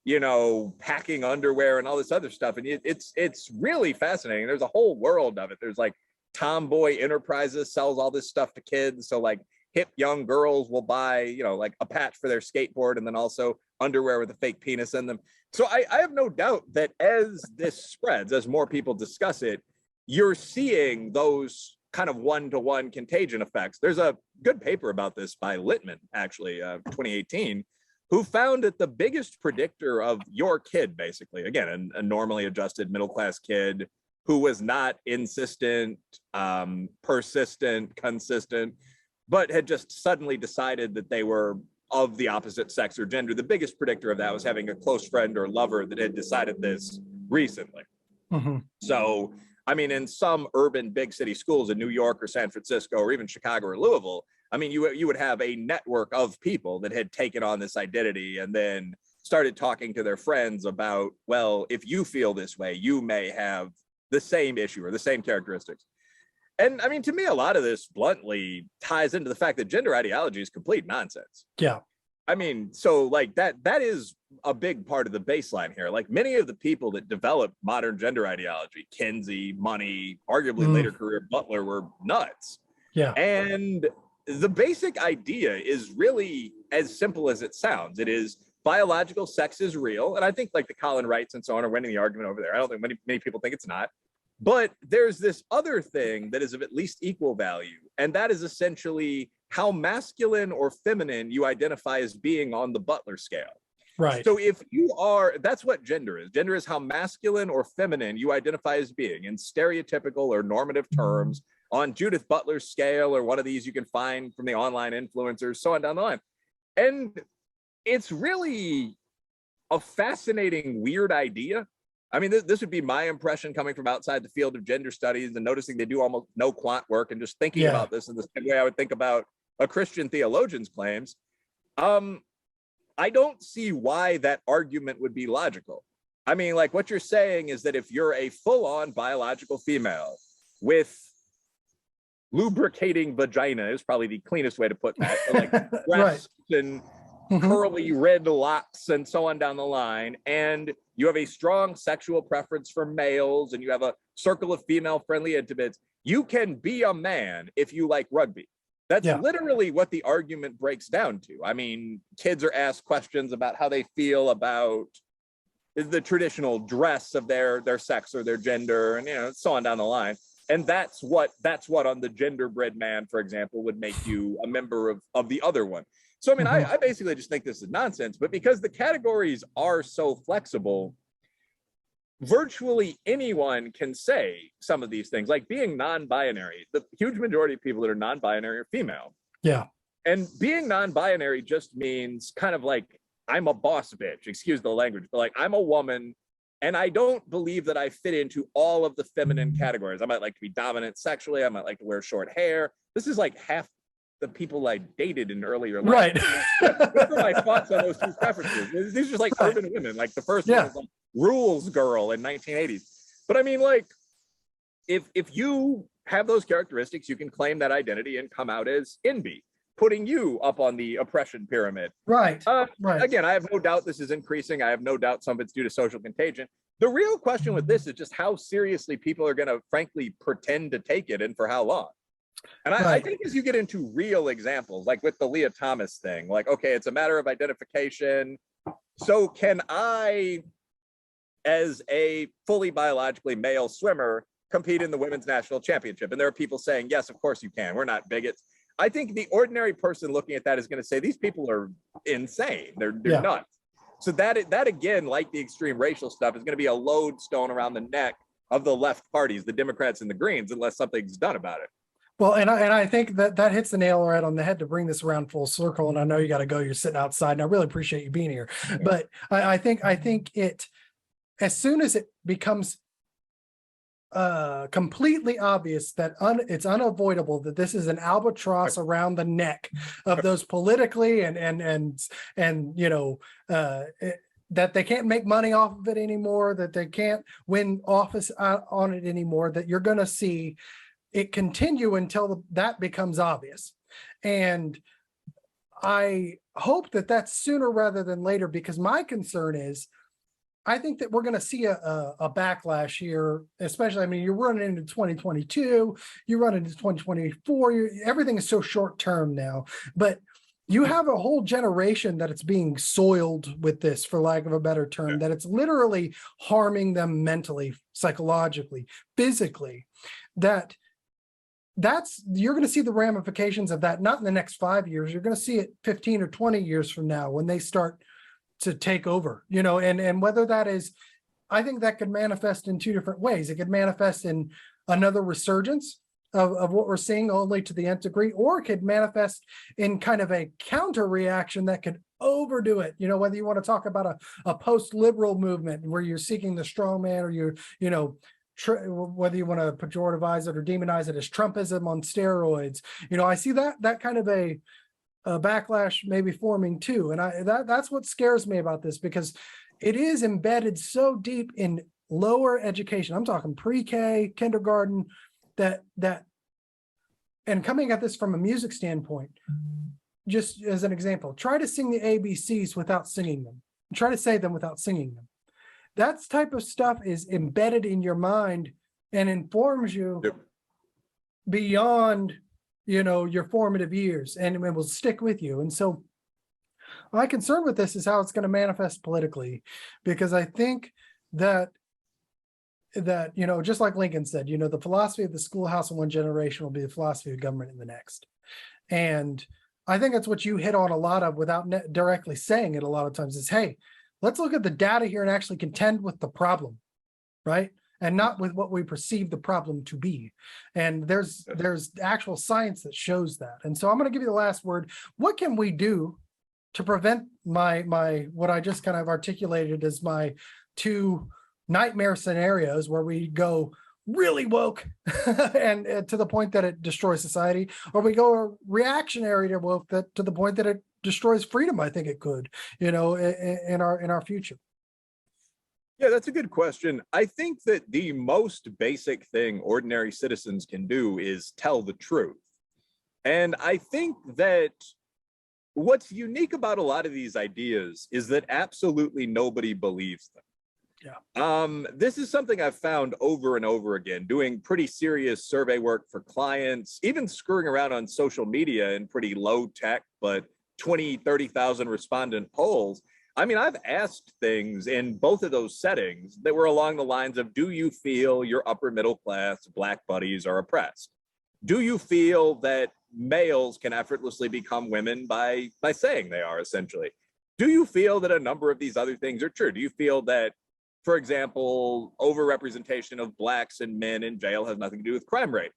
you know, packing underwear and all this other stuff. And it's really fascinating. There's a whole world of it. There's like Tomboy Enterprises sells all this stuff to kids. So like hip young girls will buy, you know, like a patch for their skateboard and then also underwear with a fake penis in them. So I have no doubt that as this spreads, as more people discuss it, you're seeing those kind of one-to-one contagion effects. There's a good paper about this by Littman, actually, 2018, who found that the biggest predictor of your kid, basically, again, a normally adjusted middle-class kid who was not insistent, persistent, consistent, but had just suddenly decided that they were of the opposite sex or gender. The biggest predictor of that was having a close friend or lover that had decided this recently. So, I mean, in some urban big city schools in New York or San Francisco or even Chicago or Louisville, I mean, you would have a network of people that had taken on this identity and then started talking to their friends about, well, if you feel this way, you may have the same issue or the same characteristics. And I mean, to me, a lot of this bluntly ties into the fact that gender ideology is complete nonsense. I mean, so like that is a big part of the baseline here. Like many of the people that developed modern gender ideology, Kinsey, Money, arguably later career Butler, were nuts. Yeah. And the basic idea is really as simple as it sounds. It is biological sex is real. And I think like the Colin Wrights and so on are winning the argument over there. I don't think many people think it's not. But there's this other thing that is of at least equal value. And that is essentially how masculine or feminine you identify as being on the Butler scale. Right. So if you are, that's what gender is. Gender is how masculine or feminine you identify as being in stereotypical or normative terms on Judith Butler's scale, or one of these you can find from the online influencers, so on down the line. And it's really a fascinating, weird idea. I mean, this would be my impression coming from outside the field of gender studies and noticing they do almost no quant work, and just thinking about this in the same way I would think about a Christian theologian's claims. I don't see why that argument would be logical. I mean, like what you're saying is that if you're a full-on biological female with lubricating vagina is probably the cleanest way to put that. So like breasts and curly red locks and so on down the line, and you have a strong sexual preference for males, and you have a circle of female-friendly intimates, you can be a man if you like rugby. That's literally what the argument breaks down to. I mean, kids are asked questions about how they feel about the traditional dress of their sex or their gender, and so on down the line. And that's what on the genderbread man, for example, would make you a member of the other one. So, I mean, I basically just think this is nonsense, but because the categories are so flexible, virtually anyone can say some of these things, like being non-binary. The huge majority of people that are non-binary are female. Yeah. And being non-binary just means kind of like, I'm a boss bitch, excuse the language, but like I'm a woman and I don't believe that I fit into all of the feminine categories. I might like to be dominant sexually. I might like to wear short hair. This is like half the people I dated in earlier life. Right. What are my thoughts on those two preferences? These are just like urban women. Like the first one was like rules girl in 1980s. But I mean, like, if you have those characteristics, you can claim that identity and come out as NB, putting you up on the oppression pyramid. Right. Again, I have no doubt this is increasing. I have no doubt some of it's due to social contagion. The real question with this is just how seriously people are going to, frankly, pretend to take it, and for how long. And I think as you get into real examples, like with the Leah Thomas thing, like, okay, it's a matter of identification. So can I, as a fully biologically male swimmer, compete in the women's national championship? And there are people saying, yes, of course you can. We're not bigots. I think the ordinary person looking at that is going to say, these people are insane. They're nuts. So that again, like the extreme racial stuff, is going to be a lodestone around the neck of the left parties, the Democrats and the Greens, unless something's done about it. Well, and I think that hits the nail right on the head to bring this around full circle. And I know you got to go, you're sitting outside, and I really appreciate you being here. But I think it, as soon as it becomes completely obvious that it's unavoidable that this is an albatross around the neck of those politically and that they can't make money off of it anymore, that they can't win office on it anymore, that you're going to see it continue until that becomes obvious. And I hope that that's sooner rather than later, because my concern is, I think that we're going to see a backlash here, especially, I mean, you're running into 2022, you run into 2024, everything is so short term now, but you have a whole generation that it's being soiled with this, for lack of a better term, that it's literally harming them mentally, psychologically, physically, you're going to see the ramifications of that, not in the next 5 years. You're going to see it 15 or 20 years from now when they start to take over, and whether that is, I think that could manifest in two different ways. It could manifest in another resurgence of what we're seeing, only to the nth degree, or it could manifest in kind of a counter reaction that could overdo it. Whether you want to talk about a post-liberal movement where you're seeking the strong man, or whether you want to pejorativize it or demonize it as Trumpism on steroids. I see that kind of a backlash maybe forming too. And that's what scares me about this, because it is embedded so deep in lower education. I'm talking pre-K, kindergarten, that and coming at this from a music standpoint, just as an example, try to sing the ABCs without singing them. Try to say them without singing them. That type of stuff is embedded in your mind and informs you beyond, your formative years, and it will stick with you. And so my concern with this is how it's going to manifest politically, because I think that just like Lincoln said, the philosophy of the schoolhouse in one generation will be the philosophy of government in the next. And I think that's what you hit on a lot of without directly saying it a lot of times is, hey, let's look at the data here and actually contend with the problem, right? And not with what we perceive the problem to be. And there's actual science that shows that. And so I'm going to give you the last word. What can we do to prevent my what I just kind of articulated as my two nightmare scenarios where we go really woke and to the point that it destroys society, or we go reactionary to woke to the point that it destroys freedom? I think it could, in our future. Yeah, that's a good question. I think that the most basic thing ordinary citizens can do is tell the truth. And I think that what's unique about a lot of these ideas is that absolutely nobody believes them. Yeah. This is something I've found over and over again, doing pretty serious survey work for clients, even screwing around on social media in pretty low tech, but 20, 30,000 respondent polls. I mean, I've asked things in both of those settings that were along the lines of, do you feel your upper middle class Black buddies are oppressed? Do you feel that males can effortlessly become women by saying they are, essentially? Do you feel that a number of these other things are true? Do you feel that, for example, overrepresentation of Blacks and men in jail has nothing to do with crime rate?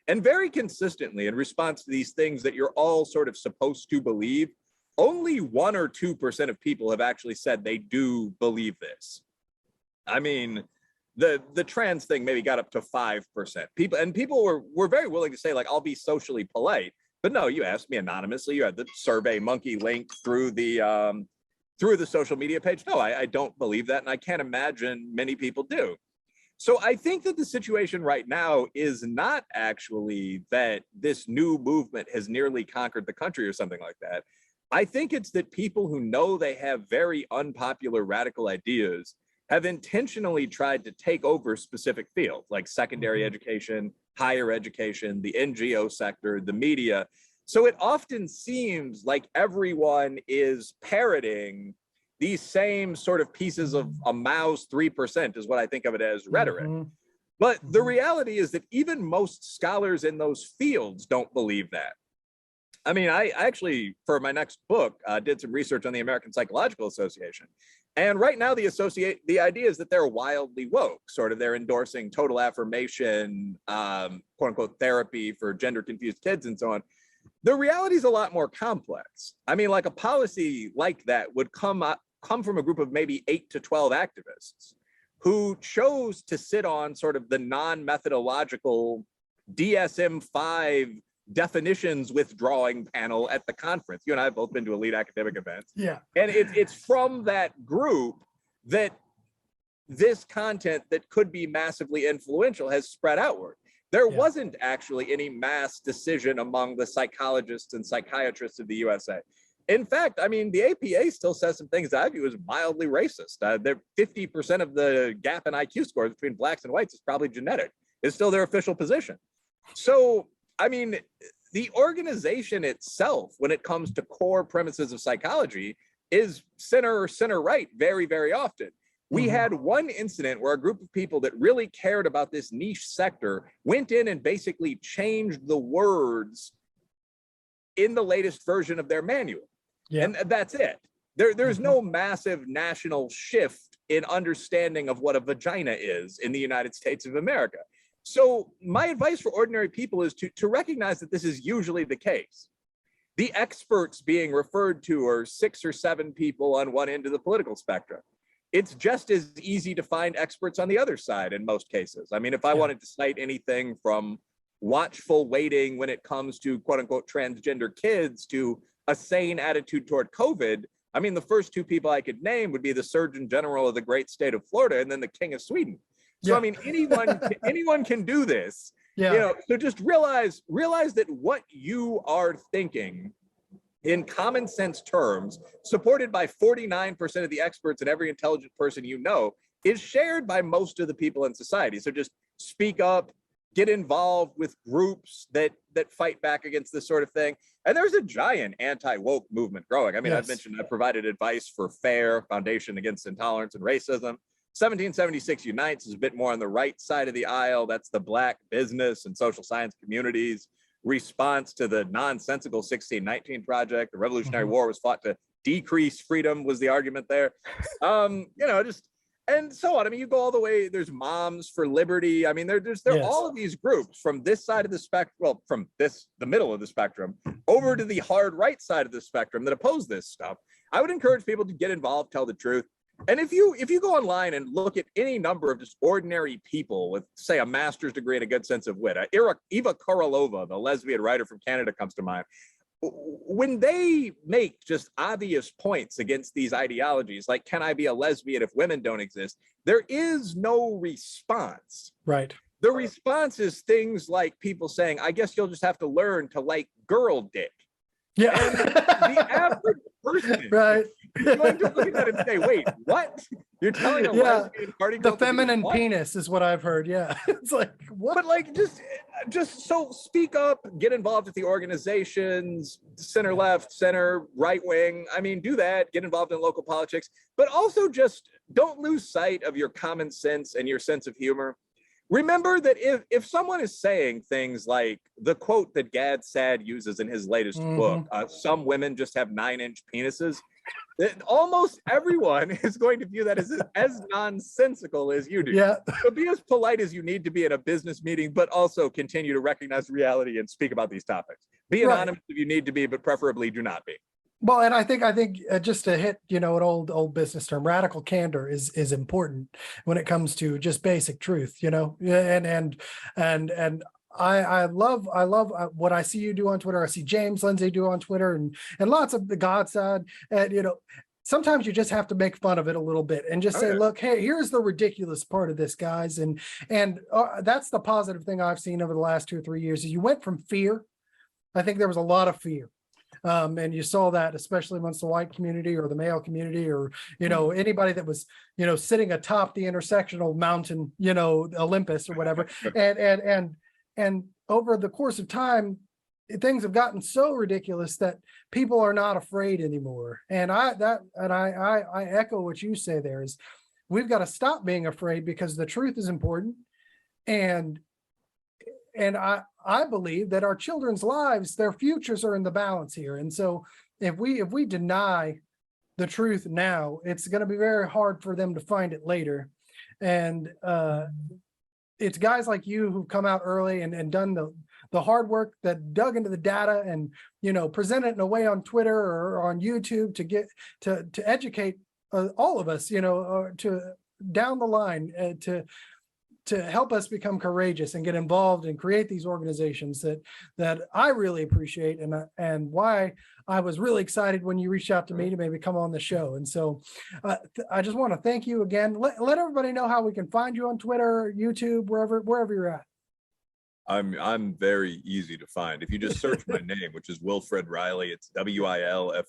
And very consistently, in response to these things that you're all sort of supposed to believe, only 1 or 2% of people have actually said they do believe this. I mean, the trans thing maybe got up to 5%. People were very willing to say, like, I'll be socially polite. But no, you asked me anonymously. You had the Survey Monkey link through the social media page. No, I don't believe that, and I can't imagine many people do. So I think that the situation right now is not actually that this new movement has nearly conquered the country or something like that. I think it's that people who know they have very unpopular radical ideas have intentionally tried to take over specific fields like secondary education, higher education, the NGO sector, the media. So it often seems like everyone is parroting these same sort of pieces of a Mao's 3% is what I think of it as rhetoric. But the reality is that even most scholars in those fields don't believe that. I mean, I actually, for my next book, did some research on the American Psychological Association. And right now, the idea is that they're wildly woke, sort of they're endorsing total affirmation, quote unquote, therapy for gender confused kids and so on. The reality is a lot more complex. I mean, like a policy like that would come from a group of maybe 8 to 12 activists who chose to sit on sort of the non-methodological DSM-5 definitions withdrawing panel at the conference. You and I have both been to elite academic events. Yeah. And it's from that group that this content that could be massively influential has spread outward. There wasn't actually any mass decision among the psychologists and psychiatrists of the USA. In fact, I mean, the APA still says some things that I view as mildly racist. 50% of the gap in IQ scores between Blacks and whites is probably genetic. It's still their official position. So, I mean, the organization itself, when it comes to core premises of psychology, is center right very, very often. We had one incident where a group of people that really cared about this niche sector went in and basically changed the words in the latest version of their manual. Yeah. And that's it. There's no massive national shift in understanding of what a vagina is in the United States of America. So my advice for ordinary people is to recognize that this is usually the case. The experts being referred to are 6 or 7 people on one end of the political spectrum. It's just as easy to find experts on the other side in most cases. I mean, if I wanted to cite anything from watchful waiting when it comes to quote unquote transgender kids to a sane attitude toward COVID, I mean, the first 2 people I could name would be the Surgeon General of the great state of Florida and then the King of Sweden. So, I mean, anyone can do this. Yeah. You know, so just realize that what you are thinking in common sense terms, supported by 49% of the experts and every intelligent person you know, is shared by most of the people in society. So just speak up, get involved with groups that fight back against this sort of thing. And there's a giant anti-woke movement growing. I mean, Yes. I've mentioned I provided advice for FAIR, Foundation Against Intolerance and Racism. 1776 Unites is a bit more on the right side of the aisle. That's the Black business and social science communities response to the nonsensical 1619 Project. The Revolutionary War was fought to decrease freedom, was the argument there. Just and so on. I mean, you go all the way. There's Moms for Liberty. I mean, there's Yes. all of these groups from this side of the spectrum, well, from the middle of the spectrum, over to the hard right side of the spectrum that oppose this stuff. I would encourage people to get involved, tell the truth. And if you go online and look at any number of just ordinary people with, say, a master's degree and a good sense of wit, Eva Korolova, the lesbian writer from Canada, comes to mind. When they make just obvious points against these ideologies, like, can I be a lesbian if women don't exist? There is no response. Right. The response is things like people saying, I guess you'll just have to learn to like girl dick. Yeah. And the average person Right. is going to look at that and say, wait, what? You're telling a lesbian party girl The feminine what? penis is what I've heard. Yeah. It's like, what? But like, just so speak up, get involved with the organizations, center left, center right wing. I mean, do that, get involved in local politics, but also just don't lose sight of your common sense and your sense of humor. Remember that if someone is saying things like the quote that Gad Saad uses in his latest book, some women just have 9-inch penises, that almost everyone is going to view that as nonsensical as you do. Yeah. So be as polite as you need to be in a business meeting, but also continue to recognize reality and speak about these topics. Be anonymous if you need to be, but preferably do not be. Well, and I think just to hit, an old business term, radical candor is important when it comes to just basic truth, and I love what I see you do on Twitter. I see James Lindsay do on Twitter and lots of the God side. And, sometimes you just have to make fun of it a little bit and just say, look, hey, here's the ridiculous part of this, guys. And that's the positive thing I've seen over the last 2 or 3 years is you went from fear. I think there was a lot of fear. And you saw that especially amongst the white community or the male community or, anybody that was, sitting atop the intersectional mountain, Olympus or whatever. And over the course of time, things have gotten so ridiculous that people are not afraid anymore. And I echo what you say there is we've got to stop being afraid because the truth is important. And I believe that our children's lives, their futures are in the balance here. And so if we deny the truth now, it's going to be very hard for them to find it later. And it's guys like you who've come out early and done the hard work, that dug into the data and, present it in a way on Twitter or on YouTube to get to educate all of us, to down the line to help us become courageous and get involved and create these organizations that I really appreciate and why I was really excited when you reached out to me to maybe come on the show. And so I just want to thank you again. Let everybody know how we can find you on Twitter, YouTube, wherever you're at. I'm very easy to find. If you just search my name, which is Wilfred Reilly, it's WILFRED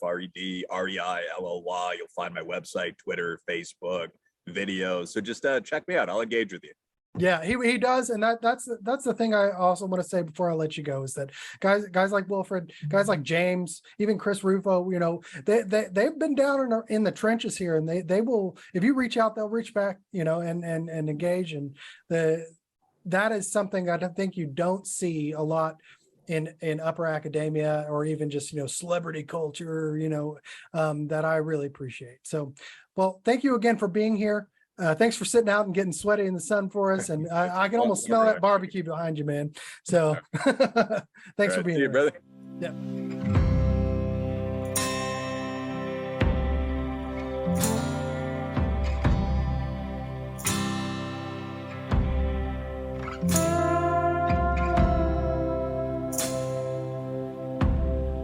REILLY. You'll find my website, Twitter, Facebook, videos. So just check me out. I'll engage with you. Yeah, he does, and that's the thing I also want to say before I let you go is that guys like Wilfred, guys like James, even Chris Rufo, they've been down in the trenches here, and they will, if you reach out, they'll reach back, and engage, and that is something I don't think you don't see a lot in upper academia or even just celebrity culture, that I really appreciate. So, well, thank you again for being here. Thanks for sitting out and getting sweaty in the sun for us. And I can almost smell that barbecue behind you, man. So thanks for being here, brother. Yeah.